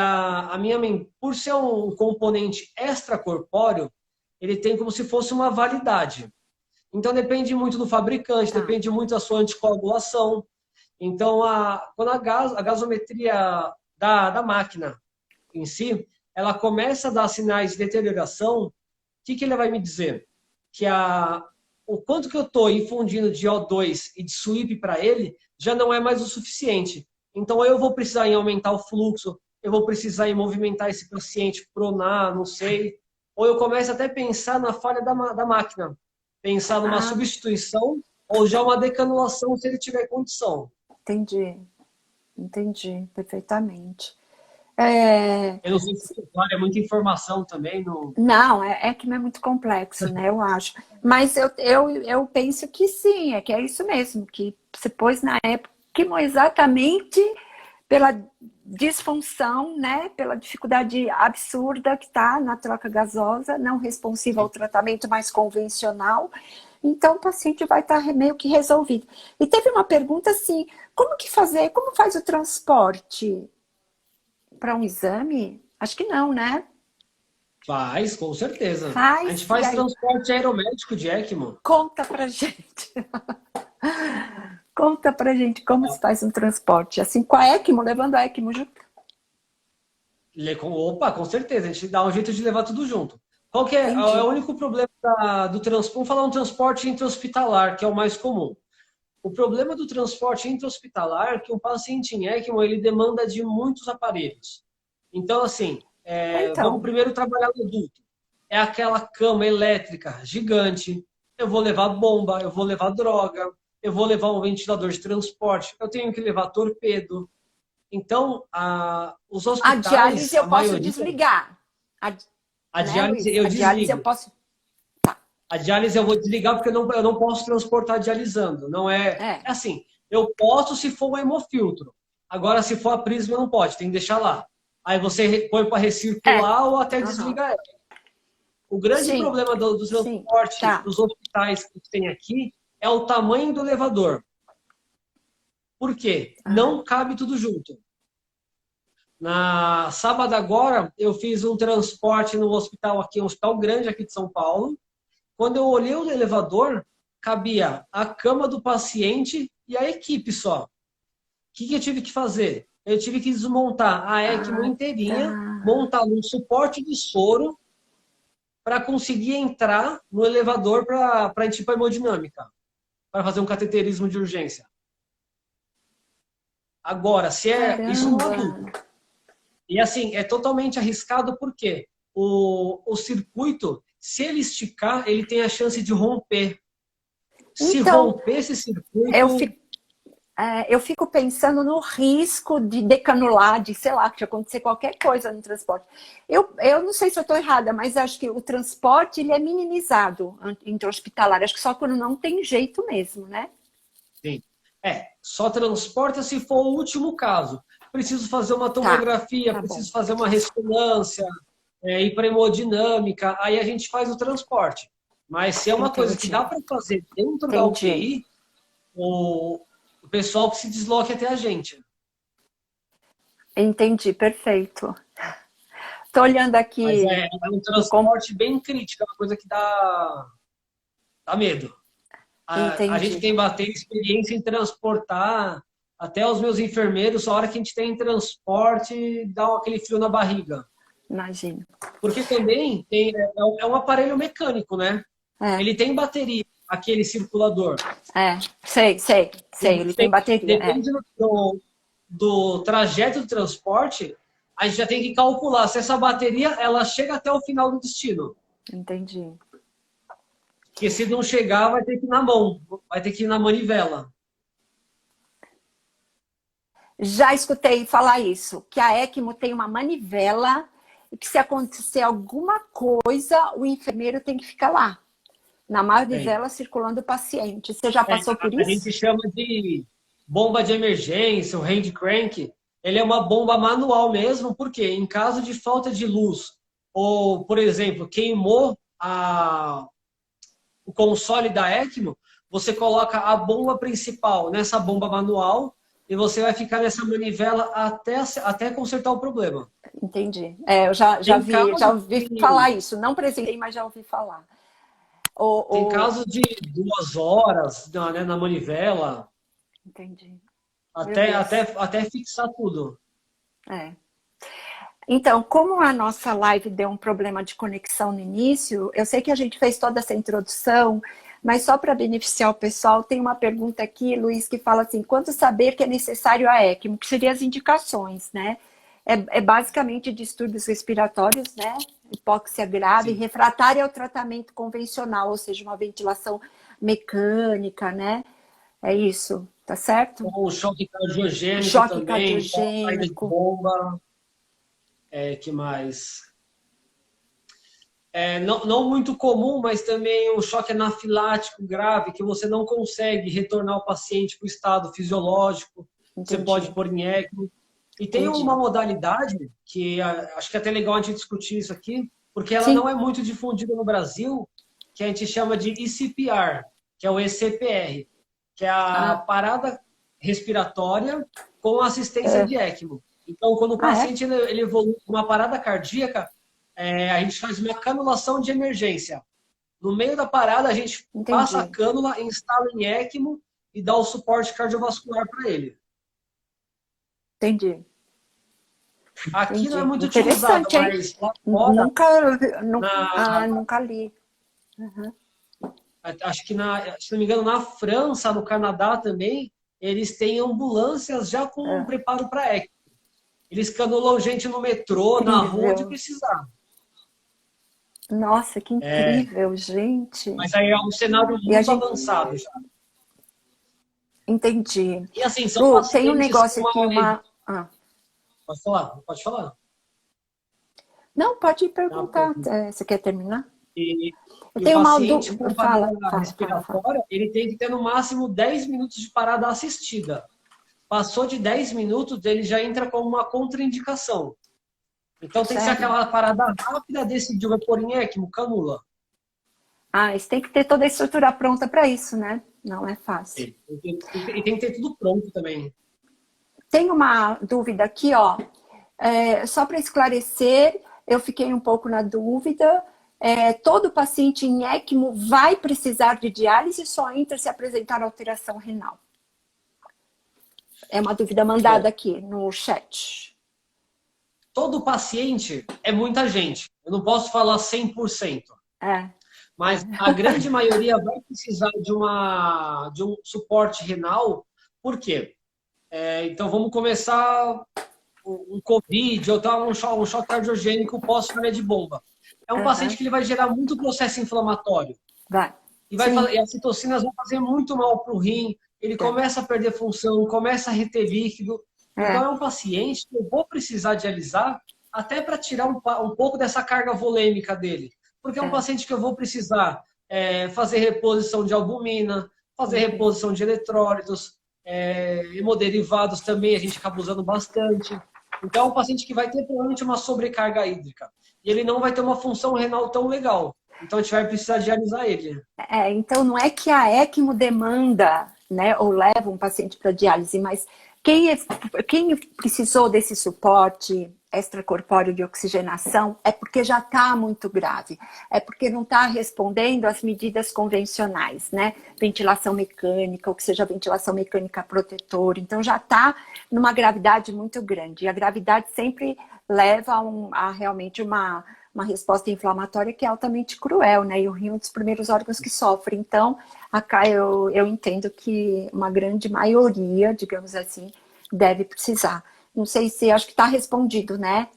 por ser um componente extracorpóreo, ele tem como se fosse uma validade. Então, depende muito do fabricante, depende muito da sua anticoagulação. Então, quando a gasometria da máquina em si, ela começa a dar sinais de deterioração, o que ele vai me dizer? Que o quanto que eu estou infundindo de O2 e de SWIP para ele já não é mais o suficiente. Então, eu vou precisar em aumentar o fluxo, eu vou precisar em movimentar esse paciente, pronar, não sei. Ou eu começo até a pensar na falha da máquina, pensar numa substituição ou já uma decanulação se ele tiver condição. Entendi perfeitamente. Eu não sei se é muita informação também. Não, que não é muito complexo, né? Eu acho. Mas eu penso que sim, que é isso mesmo, que você pôs na época exatamente pela disfunção, né? Pela dificuldade absurda que está na troca gasosa, não responsiva ao tratamento mais convencional. Então, o paciente vai estar meio que resolvido. E teve uma pergunta assim, como faz o transporte para um exame? Acho que não, né? Faz, com certeza. A gente faz transporte aeromédico de ECMO. Conta pra gente. Conta pra gente como se faz um transporte. Assim, com a ECMO, levando a ECMO junto? Opa, com certeza. A gente dá um jeito de levar tudo junto. Qual que é o único problema do transporte? Vamos falar um transporte intra-hospitalar, que é o mais comum. O problema do transporte intra-hospitalar é que um paciente em ECMO, ele demanda de muitos aparelhos. Então, assim, vamos primeiro trabalhar no adulto. É aquela cama elétrica gigante, eu vou levar bomba, eu vou levar droga, eu vou levar um ventilador de transporte, eu tenho que levar torpedo. Então, os hospitais... A diálise eu posso desligar. A diálise eu desligo. A diálise eu vou desligar porque eu não posso transportar dialisando. Não é assim, eu posso se for um hemofiltro. Agora, se for a prisma, não pode, tem que deixar lá. Aí você põe para recircular ou até desligar ela. O grande problema do transporte dos hospitais que tem aqui é o tamanho do elevador. Por quê? Não cabe tudo junto. Na sábado agora, eu fiz um transporte no hospital aqui, um hospital grande aqui de São Paulo. Quando eu olhei o elevador, cabia a cama do paciente e a equipe só. O que eu tive que fazer? Eu tive que desmontar a ECMO inteirinha, montar um suporte de soro para conseguir entrar no elevador para a gente ir para hemodinâmica, para fazer um cateterismo de urgência. Agora, se isso no adulto. E assim, é totalmente arriscado porque o circuito, se ele esticar, ele tem a chance de romper. Se romper esse circuito... eu fico pensando no risco de decanular, de, sei lá, que acontecer qualquer coisa no transporte. Eu não sei se eu estou errada, mas acho que o transporte ele é minimizado intra-hospitalar. Acho que só quando não tem jeito mesmo, né? Sim. Só transporta se for o último caso. Preciso fazer uma Tá, tomografia, tá bom. preciso fazer uma ressonância, ir para hemodinâmica, aí a gente faz o transporte. Mas se é uma coisa que dá Entendi, para fazer dentro da entendi, UTI, o pessoal que se desloque até a gente. entendi, perfeito. Estou olhando Mas aqui é um no com... transporte bem crítico, é uma coisa que dá medo. A gente Entendi, tem experiência em transportar até os meus enfermeiros, a hora que a gente tem em transporte, dá aquele frio na barriga. imagino. Porque também é um aparelho mecânico, né? É, Ele tem bateria, aquele circulador. sei, ele tem bateria, Depende do trajeto do transporte, a gente já tem que calcular se essa bateria ela chega até o final do destino. entendi. Porque se não chegar, vai ter que ir na mão, vai ter que ir na manivela. Já escutei falar isso, que a ECMO tem uma manivela e que se acontecer alguma coisa, o enfermeiro tem que ficar lá, na Tem. manivela circulando o paciente. Você já passou por A gente isso? chama de bomba de emergência, o hand crank. Ele é uma bomba manual mesmo, porque em caso de falta de luz, ou, por exemplo, queimou o console da ECMO, você coloca a bomba principal nessa bomba manual e você vai ficar nessa manivela até consertar o problema. Entendi. Eu já Tem vi, casos já ouvi de, falar isso. Não presenciei, mas já ouvi falar. tem O... casos de 2 horas na manivela, Entendi. Meu até, até, Deus. até fixar tudo. É. Então, como a nossa live deu um problema de conexão no início, eu sei que a gente fez toda essa introdução, mas só para beneficiar o pessoal, tem uma pergunta aqui, Luiz, que fala assim: quando saber que é necessário a ECMO? Que seriam as indicações, né? É basicamente distúrbios respiratórios, né? Hipóxia grave, Sim. refratária ao tratamento convencional, ou seja, uma ventilação mecânica, né? É isso, tá certo? Ou choque cardiogênico Choque também, saída de cardiogênico. bomba, que mais? Não muito comum, mas também o choque anafilático grave, que você não consegue retornar o paciente para o estado fisiológico, você pode Entendi, pôr em ECMO. E tem uma entendi. modalidade, que acho que é até legal a gente discutir isso aqui, porque ela não Sim, é muito difundida no Brasil, que a gente chama de ECPR, que é o ECPR, que é a ah, parada respiratória com assistência é. de ECMO. Então, quando o Ah, é? paciente ele evolui com uma parada cardíaca, a gente faz uma canulação de emergência. No meio da parada, a gente passa a Entendi, cânula, instala em ECMO e dá o suporte cardiovascular para ele. entendi, Aqui não é entendi. muito utilizado, Interessante, hein? mas lá fora, Nunca, na, nunca li. Uhum. acho que se não me engano, na França, no Canadá também, eles têm ambulâncias já com É. preparo para ECMO. Eles canulam gente no metrô, na rua, onde Incrível. precisar. Nossa, que incrível, gente. Mas aí é um cenário E a muito gente, avançado já. entendi. E assim, são Lu, tem um pacientes com negócio aqui, uma. uma. Ah. Pode falar, pode falar. Não, pode Tá? perguntar. Você quer terminar? E, Eu e o tenho uma paciente dúvida. com parada Fala. respiratória, ele tem que ter no máximo 10 minutos de parada assistida. Passou de 10 minutos, ele já entra como uma contraindicação. Então tem que ser Sério? aquela parada rápida, decidiu, vai pôr em ECMO, canula. Ah, você tem que ter toda a estrutura pronta para isso, né? Não é fácil. E tem que ter tudo pronto também. Tem uma dúvida aqui, ó. Só para esclarecer, eu fiquei um pouco na dúvida. Todo paciente em ECMO vai precisar de diálise, só entra se apresentar alteração renal. É uma dúvida mandada Bom, aqui no chat. todo paciente é muita gente. Eu não posso falar 100%. É, Mas a grande maioria vai precisar de um suporte renal. Por quê? Então vamos começar um COVID ou um choque cardiogênico pós-falha de bomba. É um paciente uhum. que ele vai gerar muito processo inflamatório. Vai. E Sim, as citocinas vão fazer muito mal para o rim, ele começa a perder função, começa a reter líquido. Então, é um paciente que eu vou precisar dialisar até para tirar um pouco dessa carga volêmica dele. Porque é um paciente que eu vou precisar fazer reposição de albumina, fazer reposição de eletrólitos, hemoderivados também, a gente acaba usando bastante. Então, é um paciente que vai ter provavelmente uma sobrecarga hídrica. E ele não vai ter uma função renal tão legal. Então, a gente vai precisar dialisar ele. Então, não é que a ECMO demanda, né, ou leva um paciente para diálise, mas quem precisou desse suporte extracorpóreo de oxigenação é porque já está muito grave, é porque não está respondendo às medidas convencionais, né? Ventilação mecânica, ou que seja ventilação mecânica protetora, então já está numa gravidade muito grande. E a gravidade sempre leva a realmente uma resposta inflamatória que é altamente cruel, né? E o rim é um dos primeiros órgãos que sofre. Então, acá eu entendo que uma grande maioria, digamos assim, deve precisar. Não sei se, acho que está respondido, né?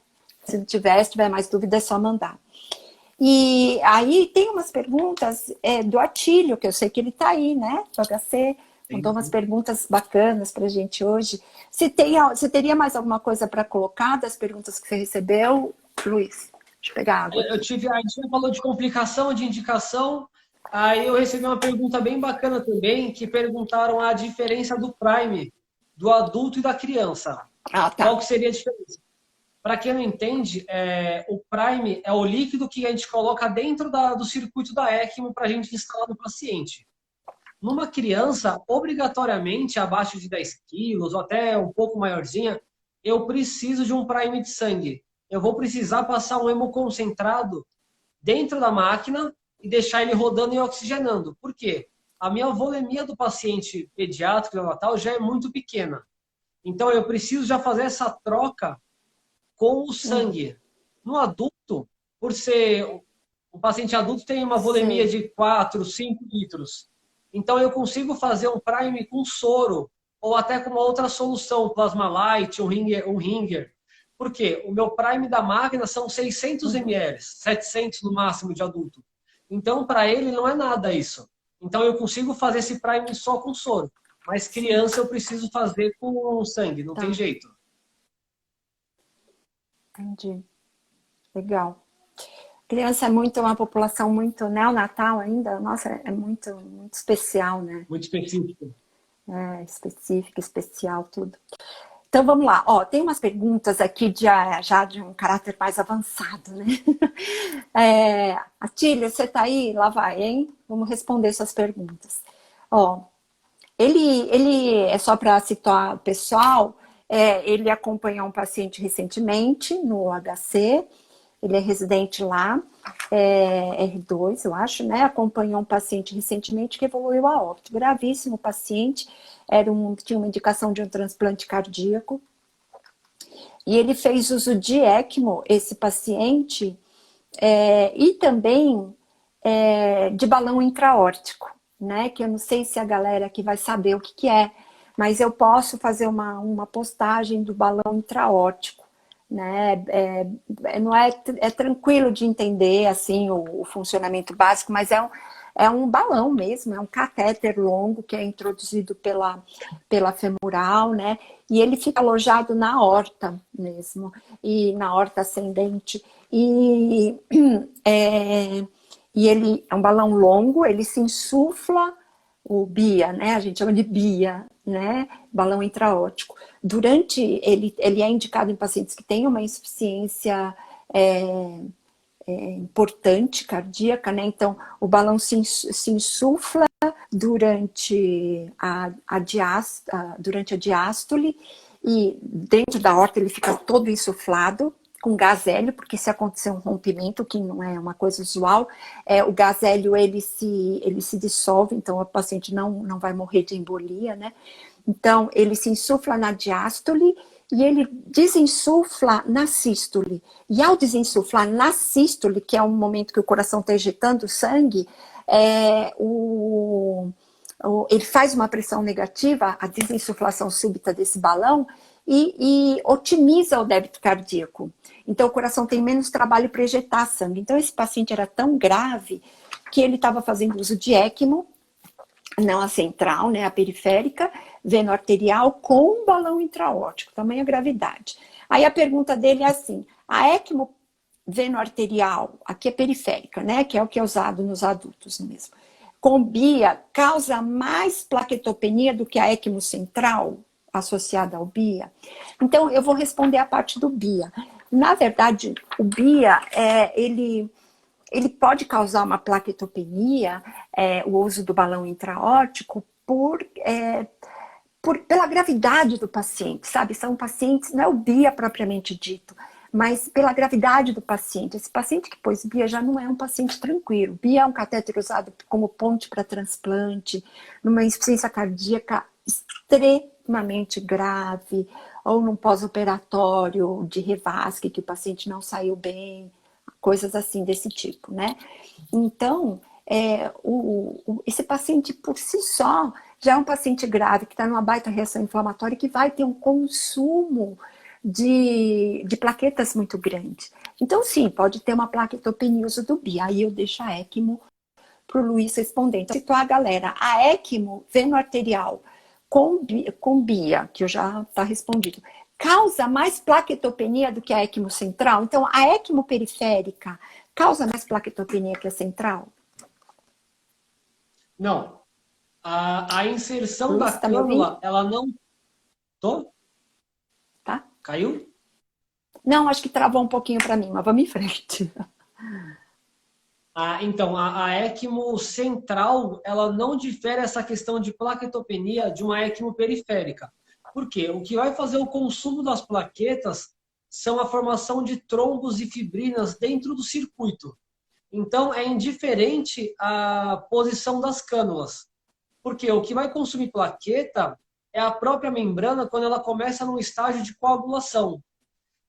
Se tiver mais dúvida, é só mandar. E aí tem umas perguntas do Atílio, que eu sei que ele está aí, né? Do HC, mandou umas perguntas bacanas para a gente hoje. Você teria mais alguma coisa para colocar das perguntas que você recebeu, Luiz? Deixa eu pegar água. A gente já falou de complicação, de indicação. Aí eu recebi uma pergunta bem bacana também, que perguntaram a diferença do Prime, do adulto e da criança. Tá. Qual que seria a diferença? Para quem não entende, o Prime é o líquido que a gente coloca dentro do circuito da ECMO para a gente instalar no paciente. Numa criança, obrigatoriamente, abaixo de 10 quilos, ou até um pouco maiorzinha, eu preciso de um Prime de sangue. Eu vou precisar passar um hemoconcentrado dentro da máquina e deixar ele rodando e oxigenando. Por quê? A minha volemia do paciente pediátrico neonatal já é muito pequena. Então, eu preciso já fazer essa troca com o sangue. No adulto, por ser... O paciente adulto tem uma volemia de 4, 5 litros. Então, eu consigo fazer um Prime com soro, ou até com uma outra solução, Plasma Light, um Ringer. Por quê? O meu Prime da máquina são 600 ml, 700 no máximo de adulto. Então, para ele, não é nada isso. Então, eu consigo fazer esse Prime só com soro. Mas criança eu preciso fazer com sangue, não tem jeito. Entendi. Legal. Criança é uma população muito neonatal ainda. Nossa, é muito, muito especial, né? Muito específico. Específico, especial, tudo. Então, vamos lá. Tem umas perguntas aqui já de um caráter mais avançado, né? Atílio, você tá aí? Lá vai, hein? Vamos responder suas perguntas. Ele é só para situar o pessoal, ele acompanhou um paciente recentemente no HC, ele é residente lá, R2, eu acho, né? Acompanhou um paciente recentemente que evoluiu a óbito. Gravíssimo paciente, tinha uma indicação de um transplante cardíaco. E ele fez uso de ECMO, esse paciente, e também de balão intraórtico, né? Que eu não sei se a galera aqui vai saber o que é, mas eu posso fazer uma postagem do balão intraórtico. Né? Não é tranquilo de entender assim o funcionamento básico, mas é um balão mesmo, é um catéter longo que é introduzido pela femoral, né? E ele fica alojado na aorta mesmo, e na aorta ascendente. E ele é um balão longo, ele se insufla o BIA, né? A gente chama de BIA, né? Balão intraórtico. Ele é indicado em pacientes que têm uma insuficiência importante cardíaca, né? Então, o balão se insufla durante a diástole e dentro da aorta ele fica todo insuflado com gás hélio, porque se acontecer um rompimento, que não é uma coisa usual, o gás hélio ele se dissolve, então o paciente não vai morrer de embolia, né? Então, ele se insufla na diástole e ele desinsufla na sístole. E ao desinsuflar na sístole, que é um momento que o coração está ejetando sangue, ele faz uma pressão negativa, a desinsuflação súbita desse balão, e otimiza o débito cardíaco. Então, o coração tem menos trabalho para ejetar sangue. Então, esse paciente era tão grave que ele estava fazendo uso de ECMO, não a central, né, a periférica, veno arterial com balão intraórtico, tamanho gravidade. Aí a pergunta dele é assim, a ECMO veno arterial, aqui é periférica, né, que é o que é usado nos adultos mesmo, com BIA, causa mais plaquetopenia do que a ECMO central, associada ao BIA? Então, eu vou responder a parte do BIA. Na verdade, o BIA, ele pode causar uma plaquetopenia, o uso do balão intraórtico, pela gravidade do paciente, sabe? São pacientes, não é o BIA propriamente dito, mas pela gravidade do paciente. Esse paciente que pôs BIA já não é um paciente tranquilo. BIA é um catéter usado como ponte para transplante, numa insuficiência cardíaca extremamente grave, ou num pós-operatório de revasque, que o paciente não saiu bem, coisas assim desse tipo, né? Então, esse paciente por si só já é um paciente grave, que está numa baita reação inflamatória, que vai ter um consumo de plaquetas muito grande. Então, sim, pode ter uma plaquetopenia uso do BIA. Aí eu deixo a ECMO para o Luiz responder. Então, situar a galera, a ECMO veno arterial com BIA, que eu já está respondido, causa mais plaquetopenia do que a ECMO central? Então, a ECMO periférica causa mais plaquetopenia que a central? Não. A inserção Luiz, da tá me ouvindo? cânula, ela não... Tô? Tá? Caiu? Não, acho que travou um pouquinho para mim, mas vamos em frente. Então, a ECMO central, ela não difere essa questão de plaquetopenia de uma ECMO periférica. Por quê? O que vai fazer o consumo das plaquetas são a formação de trombos e fibrinas dentro do circuito. Então, é indiferente a posição das cânulas. Porque o que vai consumir plaqueta é a própria membrana quando ela começa num estágio de coagulação.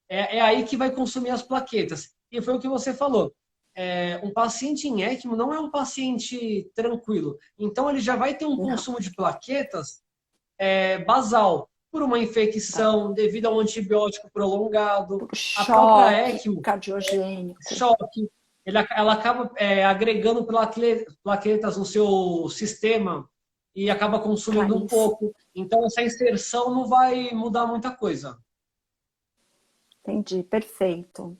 É aí que vai consumir as plaquetas. E foi o que você falou. Um paciente em ECMO não é um paciente tranquilo. Então, ele já vai ter um consumo de plaquetas basal, por uma infecção devido a um antibiótico prolongado. A própria ECMO, cardiogênico. choque, ela acaba agregando plaquetas no seu sistema e acaba consumindo um pouco. Então, essa inserção não vai mudar muita coisa. Entendi, perfeito.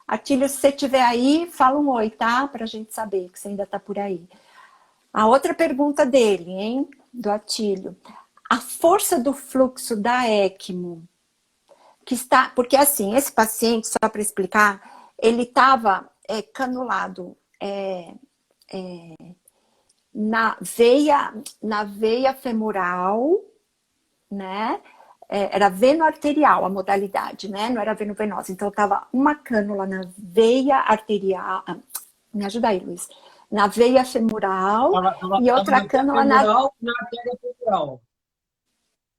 Atílio, se você estiver aí, fala um oi, tá? Para a gente saber que você ainda está por aí. A outra pergunta dele, hein? Do Atílio. A força do fluxo da ECMO, que está... Porque assim, esse paciente, só para explicar, ele estava canulado na veia femoral, né? Era veno arterial a modalidade, né? Não era veno venosa. Então, estava uma cânula na veia arterial. Me ajuda aí, Luiz. Na veia femoral e outra cânula na artéria femoral.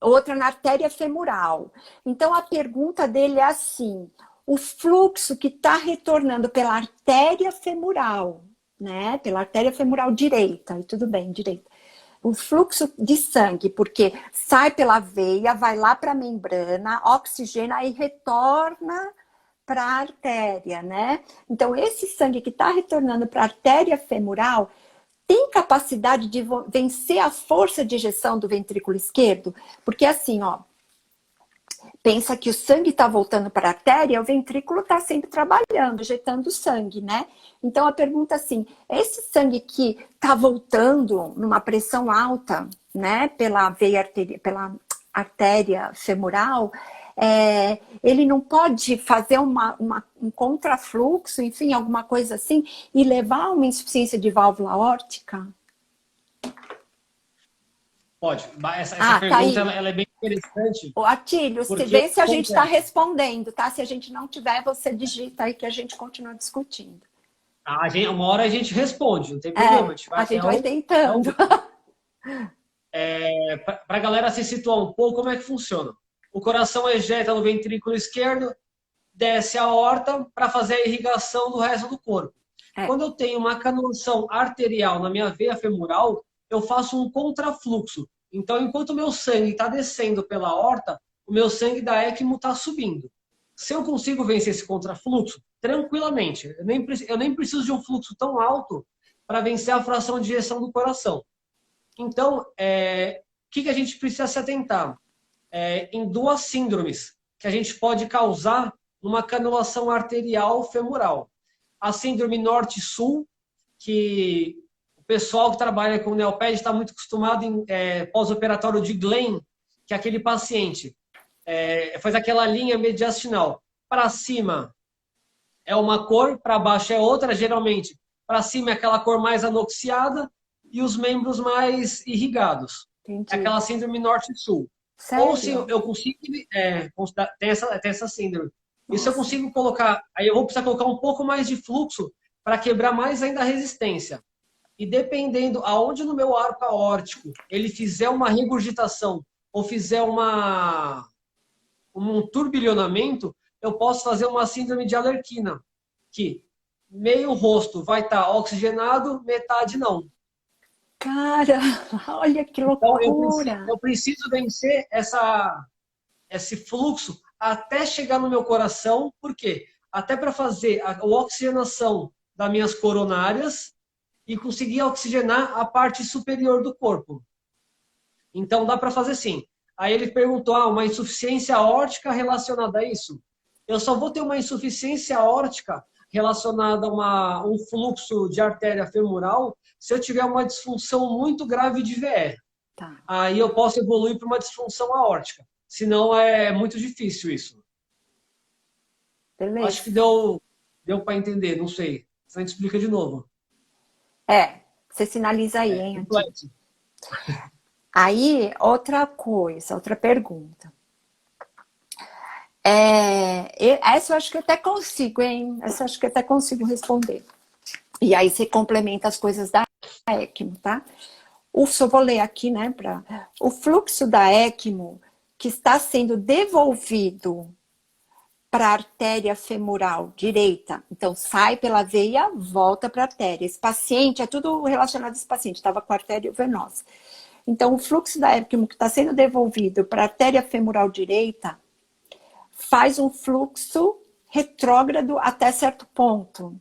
Outra na artéria femoral. Então, a pergunta dele é assim: o fluxo que está retornando pela artéria femoral, né? Pela artéria femoral direita, e tudo bem, direita. O fluxo de sangue, porque sai pela veia, vai lá para a membrana, oxigena e retorna para a artéria, né? Então, esse sangue que está retornando para a artéria femoral tem capacidade de vencer a força de ejeção do ventrículo esquerdo? Porque assim, ó, pensa que o sangue está voltando para a artéria, o ventrículo está sempre trabalhando, ejetando sangue, né? Então a pergunta assim, esse sangue que está voltando numa pressão alta, né, pela artéria femoral, ele não pode fazer um contrafluxo, enfim, alguma coisa assim, e levar a uma insuficiência de válvula aórtica? Pode. Essa pergunta ela é bem interessante. Ô, Atílio, você vê se a gente está respondendo, tá? Se a gente não tiver, você digita aí que a gente continua discutindo. Uma hora a gente responde, não tem problema. A gente vai tentando. Para a galera se situar um pouco, como é que funciona? O coração ejeta no ventrículo esquerdo, desce a aorta para fazer a irrigação do resto do corpo. Quando eu tenho uma canulação arterial na minha veia femoral, eu faço um contrafluxo. Então, enquanto o meu sangue está descendo pela aorta, o meu sangue da ECMO está subindo. Se eu consigo vencer esse contrafluxo, tranquilamente, eu nem preciso de um fluxo tão alto para vencer a fração de ejeção do coração. Então, o que a gente precisa se atentar? Em duas síndromes que a gente pode causar numa canulação arterial femoral. A síndrome norte-sul, que o pessoal que trabalha com neoped está muito acostumado em pós-operatório de Glenn, que é aquele paciente faz aquela linha mediastinal. Para cima é uma cor, para baixo é outra, geralmente. Para cima é aquela cor mais anoxiada e os membros mais irrigados. Entendi. É aquela síndrome norte-sul. Sério? Ou se eu consigo... tem essa síndrome. E se eu consigo colocar... Aí eu vou precisar colocar um pouco mais de fluxo para quebrar mais ainda a resistência. E dependendo aonde no meu arco aórtico ele fizer uma regurgitação ou fizer um turbilhonamento, eu posso fazer uma síndrome de Alerquina, que meio rosto vai estar oxigenado, metade não. Cara, olha que loucura. Então, eu preciso vencer esse fluxo até chegar no meu coração. Por quê? Até para fazer a oxigenação das minhas coronárias e conseguir oxigenar a parte superior do corpo. Então, dá para fazer sim. Aí ele perguntou, uma insuficiência aórtica relacionada a isso? Eu só vou ter uma insuficiência aórtica relacionada a um fluxo de artéria femoral se eu tiver uma disfunção muito grave de VE. Tá. Aí eu posso evoluir para uma disfunção aórtica. Senão é muito difícil isso. Beleza. Acho que deu para entender, não sei. Você explica de novo. Você sinaliza aí, hein? Complexo. Aí, outra coisa, outra pergunta. Essa eu acho que eu até consigo, hein? Essa eu acho que eu até consigo responder. E aí você complementa as coisas da ECMO, tá? Só vou ler aqui, né? O fluxo da ECMO que está sendo devolvido para a artéria femoral direita, então sai pela veia, volta para a artéria. Esse paciente, é tudo relacionado a esse paciente, estava com a artéria venosa. Então, o fluxo da ECMO que está sendo devolvido para a artéria femoral direita faz um fluxo retrógrado até certo ponto.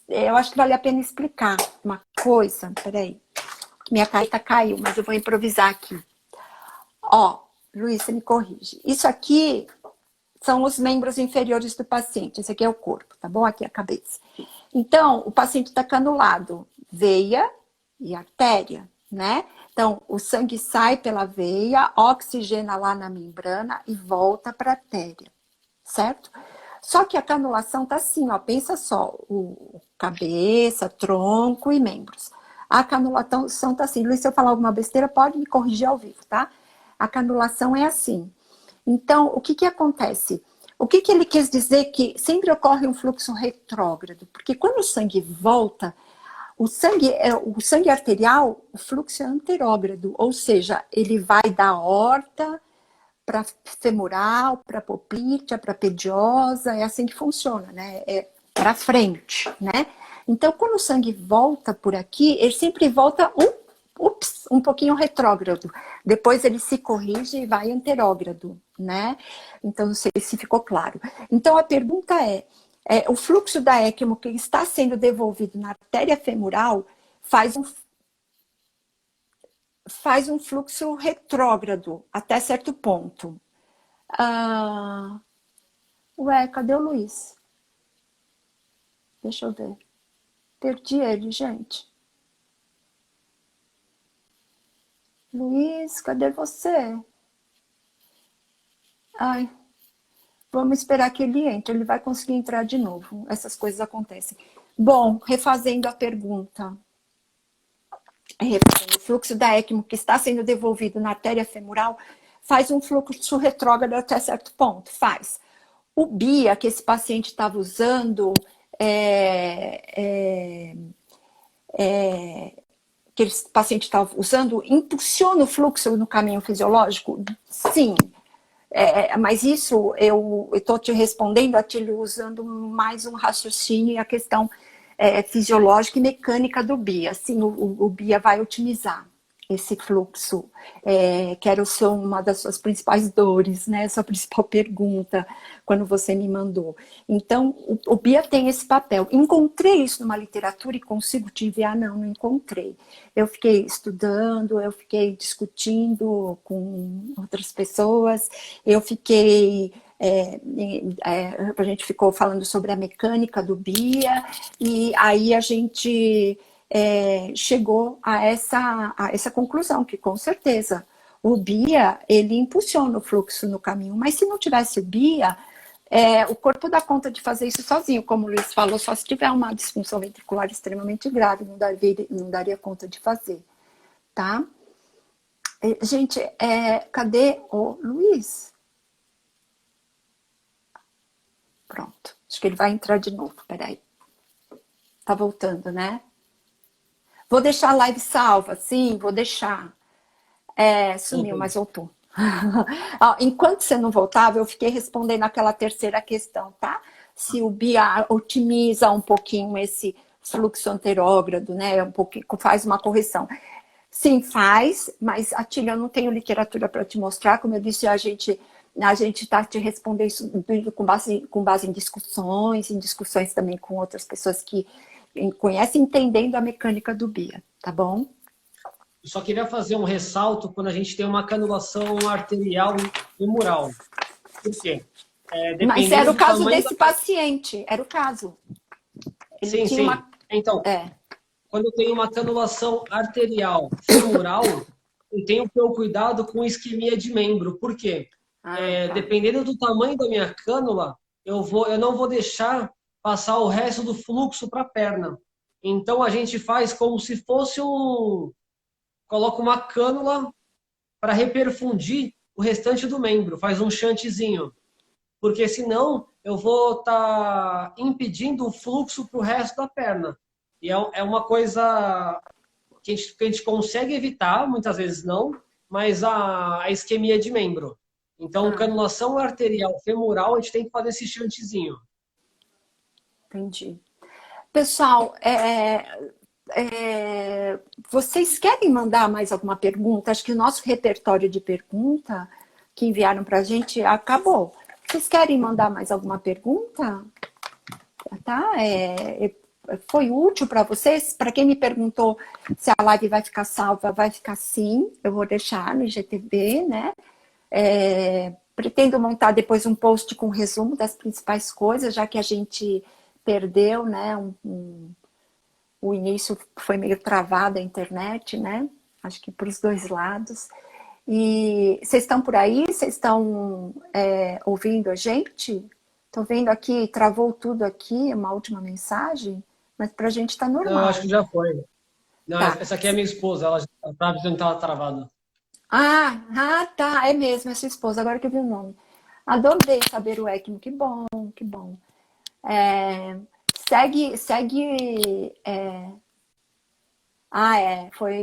Eu acho que vale a pena explicar uma coisa. Peraí, minha carta caiu, mas eu vou improvisar aqui. Luiz, você me corrige. Isso aqui são os membros inferiores do paciente. Esse aqui é o corpo, tá bom? Aqui é a cabeça. Então, o paciente está canulado, veia e artéria, né? Então, o sangue sai pela veia, oxigena lá na membrana e volta para a artéria, certo? Só que a canulação tá assim, pensa só, o cabeça, tronco e membros. A canulação tá assim. Luiz, se eu falar alguma besteira, pode me corrigir ao vivo, tá? A canulação é assim. Então, o que acontece? O que ele quis dizer que sempre ocorre um fluxo retrógrado? Porque quando o sangue volta, o sangue arterial, o fluxo é anterógrado, ou seja, ele vai da aorta para femoral, para poplítea, para pediosa, é assim que funciona, né? É para frente, né? Então, quando o sangue volta por aqui, ele sempre volta um pouquinho retrógrado. Depois ele se corrige e vai anterógrado, né? Então, não sei se ficou claro. Então, a pergunta o fluxo da ECMO que está sendo devolvido na artéria femoral faz um fluxo retrógrado até certo ponto. Cadê o Luiz? Deixa eu ver. Perdi ele, gente. Luiz, cadê você? Vamos esperar que ele entre. Ele vai conseguir entrar de novo. Essas coisas acontecem. Bom, refazendo a pergunta. O fluxo da ECMO que está sendo devolvido na artéria femoral faz um fluxo retrógrado até certo ponto. Faz. O BIA que esse paciente estava usando, que esse paciente estava usando, impulsiona o fluxo no caminho fisiológico? Sim. Mas isso eu estou te respondendo usando mais um raciocínio e a questão fisiológica e mecânica do BIA. Sim, o BIA vai otimizar. esse fluxo, que era uma das suas principais dores, né? Sua principal pergunta quando você me mandou. Então, o Bia tem esse papel. Encontrei isso numa literatura e consigo te enviar? Não, não encontrei. Eu fiquei estudando, eu fiquei discutindo com outras pessoas, eu fiquei... a gente ficou falando sobre a mecânica do Bia, e aí a gente chegou a essa conclusão, que com certeza o Bia, ele impulsiona o fluxo no caminho, mas se não tivesse o Bia, o corpo dá conta de fazer isso sozinho, como o Luiz falou, só se tiver uma disfunção ventricular extremamente grave, não daria conta de fazer, tá? Gente, cadê o Luiz? Pronto, acho que ele vai entrar de novo, peraí. Tá voltando, né? Vou deixar a live salva, sim, vou deixar. Sumiu, mas voltou. Enquanto você não voltava, eu fiquei respondendo aquela terceira questão, tá? Se o Bia otimiza um pouquinho esse fluxo anterógrado, né? Um pouquinho, faz uma correção. Sim, faz, mas, Atília, eu não tenho literatura para te mostrar. Como eu disse, a gente está te respondendo isso com base em discussões também com outras pessoas que conhecem, entendendo a mecânica do Bia, tá bom? Eu só queria fazer um ressalto quando a gente tem uma canulação arterial femoral. Por quê? Mas era o caso desse paciente, era o caso. Ele sim, sim. Então, quando eu tenho uma canulação arterial femoral, eu tenho que ter o cuidado com isquemia de membro. Por quê? Tá. Dependendo do tamanho da minha cânula, eu não vou deixar passar o resto do fluxo para a perna. Então, a gente faz como se fosse coloca uma cânula para reperfundir o restante do membro, faz um shuntzinho. Porque senão eu vou estar impedindo o fluxo para o resto da perna. E é uma coisa que a gente consegue evitar, muitas vezes não, mas a isquemia de membro. Então, canulação arterial femoral, a gente tem que fazer esse shuntzinho. Entendi. Pessoal, vocês querem mandar mais alguma pergunta? Acho que o nosso repertório de pergunta que enviaram para a gente acabou. Vocês querem mandar mais alguma pergunta? Tá? Foi útil para vocês? Para quem me perguntou se a live vai ficar salva, vai ficar sim. Eu vou deixar no IGTV, né? Pretendo montar depois um post com resumo das principais coisas, já que a gente perdeu, né? O início foi meio travado a internet, né? Acho que para os dois lados. E vocês estão por aí? Vocês estão ouvindo a gente? Estão vendo aqui, travou tudo aqui, uma última mensagem, mas para a gente está normal. Não, acho que já foi. Não, tá. Essa aqui é a minha esposa, ela estava dizendo que estava travada. Tá, é mesmo, é sua esposa, agora que eu vi o nome. Adorei saber o ECMO, que bom, que bom. Segue.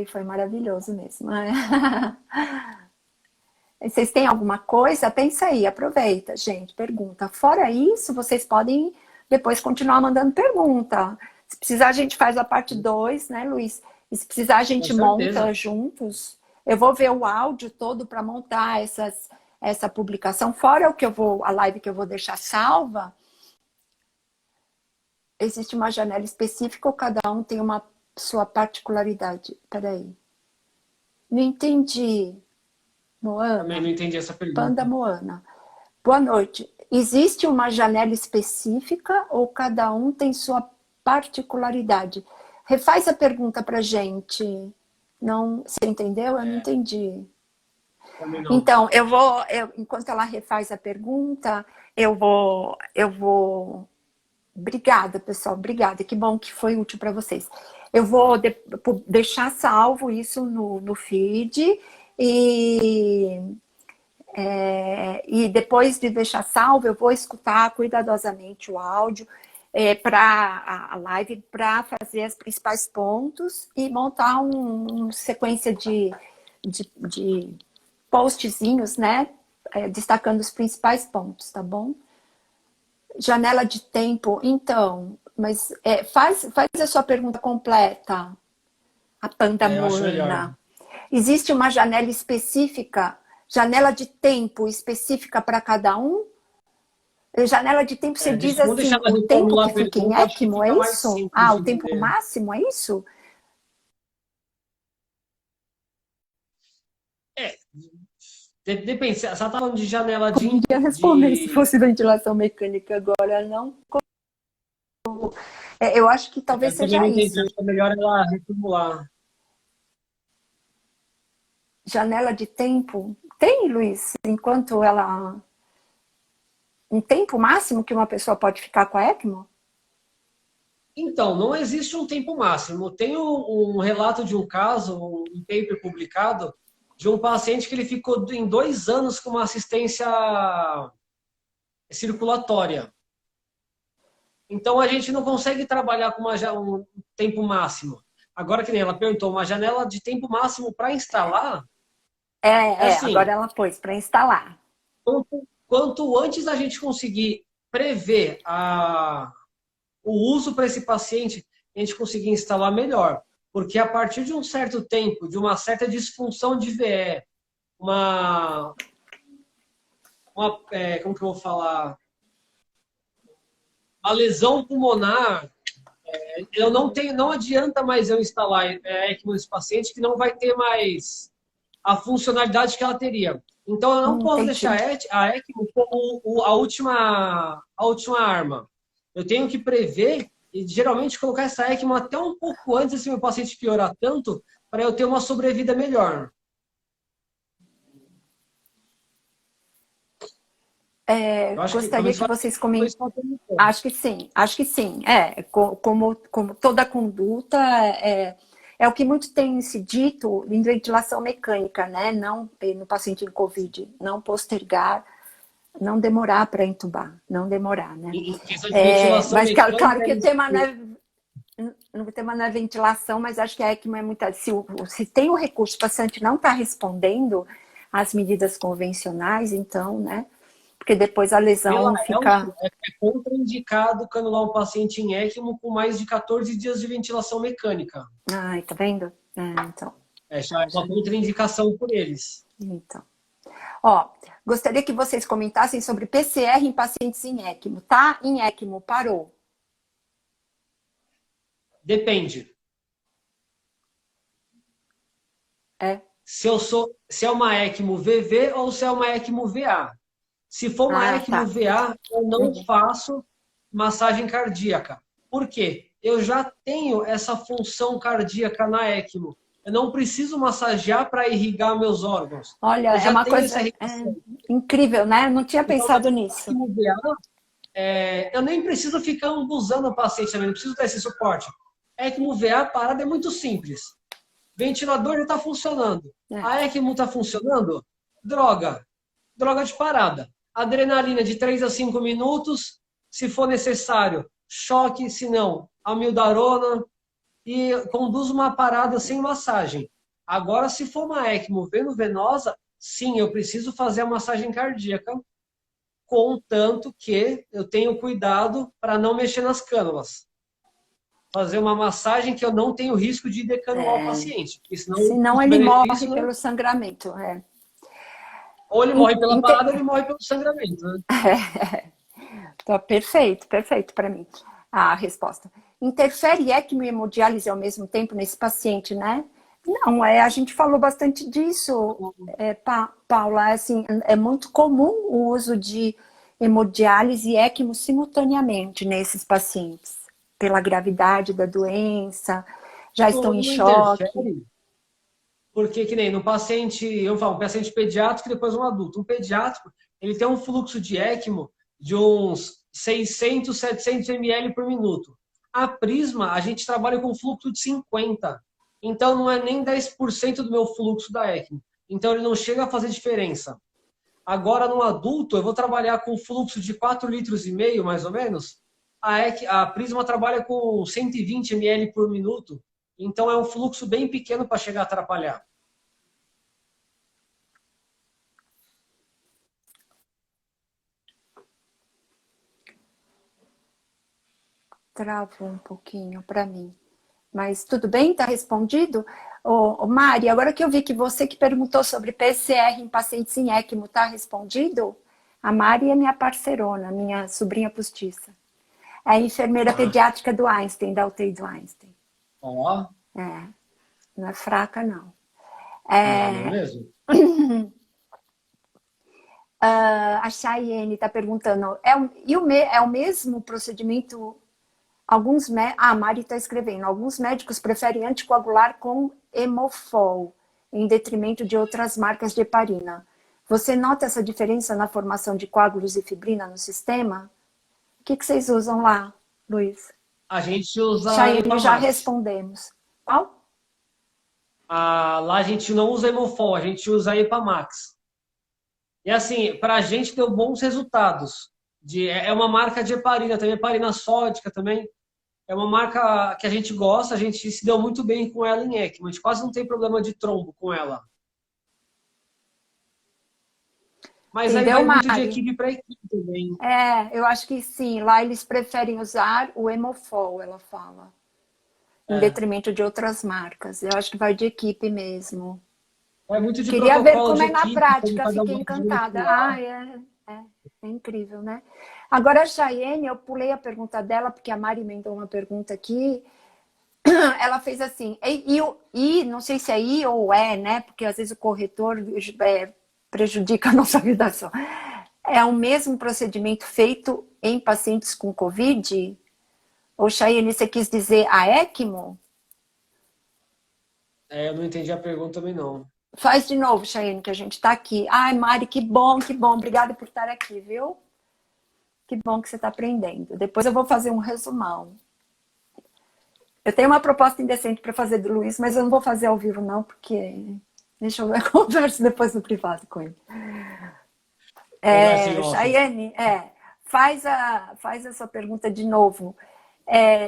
Foi maravilhoso mesmo. Vocês têm alguma coisa? Pensa aí, aproveita, gente, pergunta. Fora isso, vocês podem depois continuar mandando pergunta. Se precisar, a gente faz a parte 2, né, Luiz? E se precisar, a gente monta juntos. Eu vou ver o áudio todo para montar essa publicação. Fora a live que eu vou deixar salva, existe uma janela específica ou cada um tem uma sua particularidade? Peraí. Não entendi. Moana? Também não entendi essa pergunta. Panda Moana. Boa noite. Existe uma janela específica ou cada um tem sua particularidade? Refaz a pergunta pra gente. Não, você entendeu? Eu não entendi. Não. Então, enquanto ela refaz a pergunta, eu vou... Obrigada, pessoal. Obrigada. Que bom que foi útil para vocês. Eu vou deixar salvo isso no feed e depois de deixar salvo, eu vou escutar cuidadosamente o áudio para a live, para fazer os principais pontos e montar uma sequência de postzinhos, né? Destacando os principais pontos, tá bom? Janela de tempo, então, mas faz a sua pergunta completa, a Panda Moana. Existe uma janela específica, janela de tempo específica para cada um? Janela de tempo, você diz Vamos deixar assim, ela o tempo reformular que a fica em pergunta, acho que ECMO, é fica mais isso? simples Ah, de o tempo entender. máximo, é isso? É, depende, se ela tá falando de janela Podia responder se fosse ventilação mecânica agora, não. Eu acho que talvez Eu também seja não entendi, isso. acho que é melhor ela reformular. Janela de tempo. Tem, Luiz? Enquanto ela. Um tempo máximo que uma pessoa pode ficar com a ECMO? Então, não existe um tempo máximo. Tem um relato de um caso, um paper publicado, de um paciente que ele ficou em 2 anos com uma assistência circulatória. Então, a gente não consegue trabalhar com um tempo máximo. Agora, que nem ela perguntou, uma janela de tempo máximo para instalar, é Agora assim, ela pôs para instalar. quanto antes a gente conseguir prever o uso para esse paciente, a gente conseguir instalar melhor. Porque a partir de um certo tempo, de uma certa disfunção de VE, como que eu vou falar? Uma lesão pulmonar, eu não tenho, não adianta mais eu instalar ECMO nesse paciente que não vai ter mais a funcionalidade que ela teria. Então eu não posso deixar Entendi. a ECMO como a última arma. Eu tenho que prever e geralmente colocar essa ECMO até um pouco antes desse meu paciente piorar tanto para eu ter uma sobrevida melhor. Eu acho que, pelo Gostaria menos, que vocês comentassem. foi isso. Acho que sim, acho que sim. Como toda conduta, é o que muito tem se dito em ventilação mecânica, né? Não no paciente em Covid, não postergar, não demorar para entubar, não demorar, né? Em questão de ventilação Mas claro mecânica, que o tema não é ventilação, mas acho que a ECMO é muito. Se tem o recurso, o paciente não está respondendo às medidas convencionais, então, né? Porque depois a pela lesão fica. ELF, é contraindicado canular um paciente em ECMO com mais de 14 dias de ventilação mecânica. Ai, tá vendo? Então. Já é uma contraindicação por eles. Então. Ó, gostaria que vocês comentassem sobre PCR em pacientes em ECMO. Tá em ECMO, parou. Depende. É. Se é uma ECMO VV ou se é uma ECMO VA. Se for uma Ah, ECMO tá. VA, eu não Uhum. faço massagem cardíaca. Por quê? Eu já tenho essa função cardíaca na ECMO. Eu não preciso massagear para irrigar meus órgãos. Olha, Eu é já uma tenho essa coisa irrigação. incrível, né? Eu não tinha Então, na pensado nisso. ECMO VA, eu nem preciso ficar ambusando o paciente também, não preciso dar esse suporte. ECMO VA, a parada é muito simples. Ventilador já está funcionando. É. A ECMO está funcionando? Droga. Droga de parada. Adrenalina de 3 a 5 minutos. Se for necessário, choque. Se não, amiodarona. E conduz uma parada sem massagem. Agora, se for uma ECMO veno-venosa, sim, eu preciso fazer a massagem cardíaca, contanto que eu tenho cuidado para não mexer nas cânulas. Fazer uma massagem que eu não tenho risco de decanular o paciente, porque senão o Senão ele morre custo-benefício, né? pelo sangramento. Ou ele morre pela parada ou ele morre pelo sangramento, né? Tá perfeito, perfeito para mim a resposta. Interfere ECMO e hemodiálise ao mesmo tempo nesse paciente, né? Não, a gente falou bastante disso, Paula. Assim, é muito comum o uso de hemodiálise e ECMO simultaneamente nesses pacientes, pela gravidade da doença, já estão em Não choque. interfere, porque que nem no paciente, eu falo, um paciente pediátrico e depois um adulto. Um pediátrico, ele tem um fluxo de ECMO de uns 600, 700 ml por minuto. A Prisma, a gente trabalha com fluxo de 50. Então, não é nem 10% do meu fluxo da ECMO. Então, ele não chega a fazer diferença. Agora, no adulto, eu vou trabalhar com fluxo de 4,5 litros, mais ou menos. A Prisma trabalha com 120 ml por minuto. Então, é um fluxo bem pequeno para chegar a atrapalhar. Travou um pouquinho para mim. Mas tudo bem? Está respondido? Ô, Mari, agora que eu vi que você que perguntou sobre PCR em pacientes em ECMO, tá respondido? A Mari é minha parceirona, minha sobrinha postiça. É a enfermeira Ah, pediátrica do Einstein, da UTI do Einstein. ó, É, não é fraca, não. não, não É, mesmo? a Chayenne está perguntando, é o mesmo procedimento? A Mari está escrevendo, alguns médicos preferem anticoagular com Hemofol, em detrimento de outras marcas de heparina. Você nota essa diferença na formação de coágulos e fibrina no sistema? O que vocês usam lá, Luiz? A gente usa Chayenne, já Empamax. respondemos. Qual? Lá a gente não usa Hemofol, a gente usa Empamax. E assim, para a gente deu bons resultados. É uma marca de heparina, também heparina sódica também. É uma marca que a gente gosta, a gente se deu muito bem com ela em ECMO. A gente quase não tem problema de trombo com ela. Mas aí Entendeu, vai muito de Mari? equipe para equipe também. Eu acho que sim. Lá eles preferem usar o Hemofol, ela fala, em É. detrimento de outras marcas. Eu acho que vai de equipe mesmo. Vai muito de Queria ver protocolo como de é na equipe, como prática, cada um fiquei gosta de encantada. manipular. É incrível, né? Agora, a Chayenne, eu pulei a pergunta dela, porque a Mari mandou uma pergunta aqui. Ela fez assim, não sei se é I ou é, né? Porque às vezes o corretor prejudica a nossa redação. É o mesmo procedimento feito em pacientes com Covid? Ou, Chayenne, você quis dizer a ECMO? Eu não entendi a pergunta também, não. Faz de novo, Chayenne, que a gente está aqui. Ai, Mari, que bom, que bom. Obrigada por estar aqui, viu? Que bom que você está aprendendo. Depois eu vou fazer um resumão. Eu tenho uma proposta indecente para fazer do Luiz, mas eu não vou fazer ao vivo, não, porque. Deixa eu ver, eu converso depois no privado com ele. Conversa em off. Chayenne, faz a sua pergunta de novo.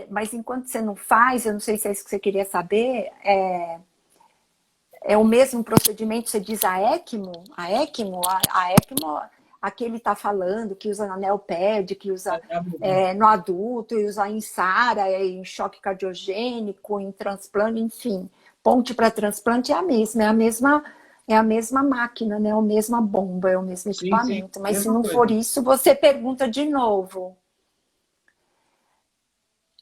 Mas enquanto você não faz, eu não sei se é isso que você queria saber, é o mesmo procedimento, você diz a ECMO? A ECMO, aqui ele está falando que usa na Neoped, que usa no adulto, e usa em SARA, em choque cardiogênico, em transplante, enfim. Ponte para transplante é a mesma máquina, né? A mesma bomba, é o mesmo Sim, sim, equipamento. Mas se mesma não for coisa. isso, você pergunta de novo.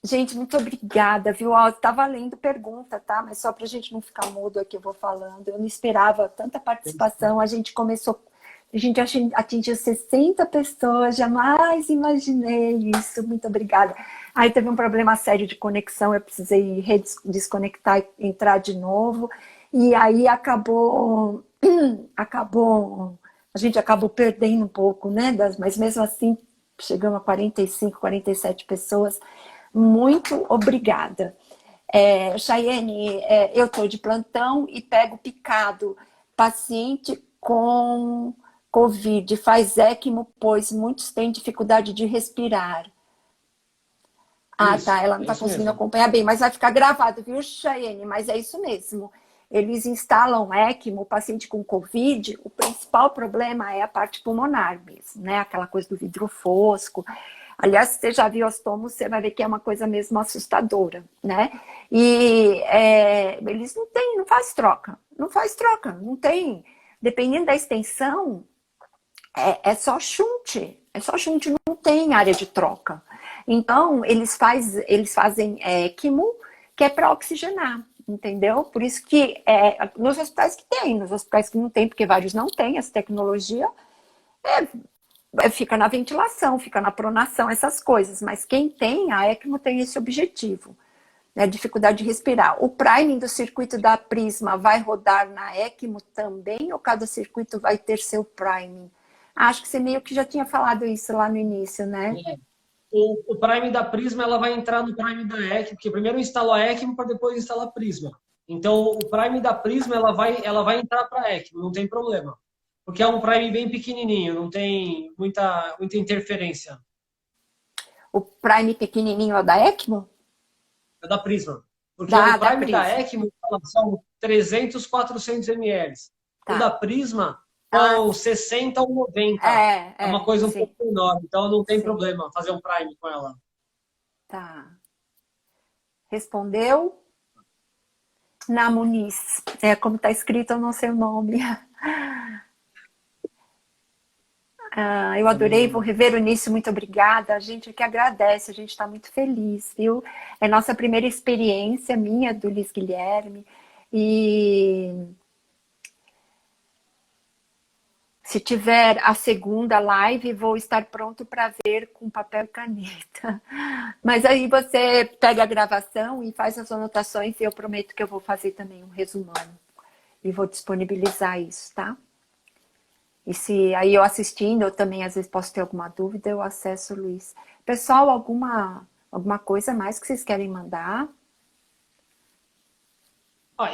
Gente, muito obrigada, viu? Ó, tá valendo pergunta, tá? Mas só para a gente não ficar mudo aqui, eu vou falando. Eu não esperava tanta participação. A gente atingiu 60 pessoas, jamais imaginei isso. Muito obrigada. Aí teve um problema sério de conexão, eu precisei desconectar e entrar de novo. E aí a gente acabou perdendo um pouco, né? Mas mesmo assim, chegamos a 45, 47 pessoas. Muito obrigada. Chayenne, eu estou de plantão e pego picado. Paciente com Covid, faz ECMO, pois muitos têm dificuldade de respirar. Ah, tá, Isso, ela não é está isso conseguindo mesmo. acompanhar bem, mas vai ficar gravado, viu, Chayenne? Mas é isso mesmo. Eles instalam ECMO, o paciente com Covid, o principal problema é a parte pulmonar mesmo, né? Aquela coisa do vidro fosco. Aliás, se você já viu os tomos, você vai ver que é uma coisa mesmo assustadora, né? E eles não faz troca, não tem. Dependendo da extensão, é só shunt, não tem área de troca. Então, eles fazem ECMO, que é para oxigenar, entendeu? Por isso que nos hospitais que tem, nos hospitais que não tem, porque vários não têm essa tecnologia, fica na ventilação, fica na pronação, essas coisas. Mas quem tem, a ECMO tem esse objetivo, né? Dificuldade de respirar. O priming do circuito da Prisma vai rodar na ECMO também, ou cada circuito vai ter seu priming? Acho que você meio que já tinha falado isso lá no início, né? É. O Prime da Prisma ela vai entrar no Prime da ECMO, porque primeiro eu instalo a ECMO para depois instalar a Prisma. Então, o Prime da Prisma ela vai entrar para a ECMO, não tem problema. Porque é um Prime bem pequenininho, não tem muita interferência. O prime pequenininho é o da ECMO? É da Prisma. Porque o Da Prime da Prisma. ECMO são 300, 400 ml. O da Tá. Prisma Ah, são 60 ou 90. É uma coisa um sim, pouco menor, então não tem sim. problema fazer um Prime com ela. Tá. Respondeu? Na Muniz. Como está escrito, eu não sei o nome. Eu adorei, vou rever o início, muito obrigada. A gente que agradece, a gente está muito feliz, viu? É nossa primeira experiência, minha, do Luiz Guilherme. E se tiver a segunda live, vou estar pronto para ver com papel e caneta. Mas aí você pega a gravação e faz as anotações e eu prometo que eu vou fazer também um resumão. E vou disponibilizar isso, tá? E se aí eu assistindo, eu também às vezes posso ter alguma dúvida, eu acesso o Luiz. Pessoal, alguma coisa mais que vocês querem mandar?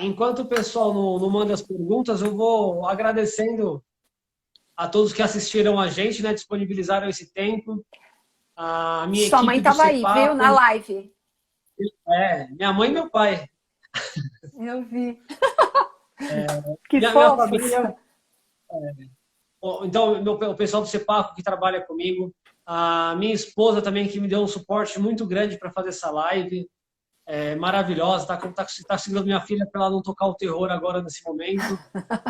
Enquanto o pessoal não manda as perguntas, eu vou agradecendo a todos que assistiram a gente, né? Disponibilizaram esse tempo. A minha Sua mãe equipe do estava aí, viu? Na CEPACO, live. minha mãe e meu pai. Eu vi. Que Minha fofos. família. Então, o pessoal do CEPACO que trabalha comigo. A minha esposa também, que me deu um suporte muito grande para fazer essa live. Maravilhosa. Tá segurando minha filha para ela não tocar o terror agora nesse momento.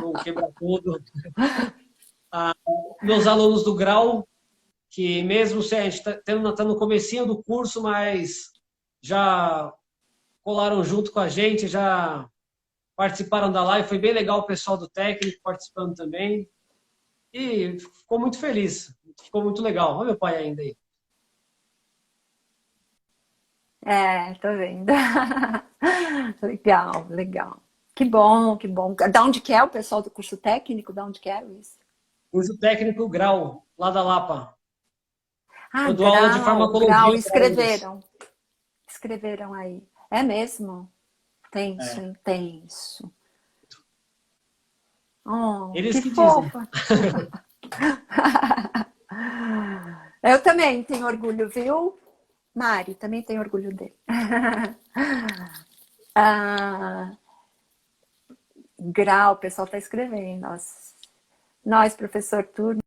Não quebrar tudo. Meus alunos do grau, que mesmo se a gente tá no comecinho do curso, mas já colaram junto com a gente, já participaram da live. Foi bem legal o pessoal do técnico participando também. E ficou muito feliz. Ficou muito legal. Olha meu pai ainda aí. Tô vendo. Legal, legal. Que bom, que bom. Da onde que é o pessoal do curso técnico? Da onde que é, Luiz? Curso técnico grau, lá da Lapa. Ah, Eu dou aula de grau, farmacologia para eles. escreveram aí. É mesmo? Tenso, É. intenso. Oh, Eles que que dizem. fofa. Eu também tenho orgulho, viu? Mari, também tenho orgulho dele. Ah, grau, o pessoal está escrevendo. Nós, professor Turno,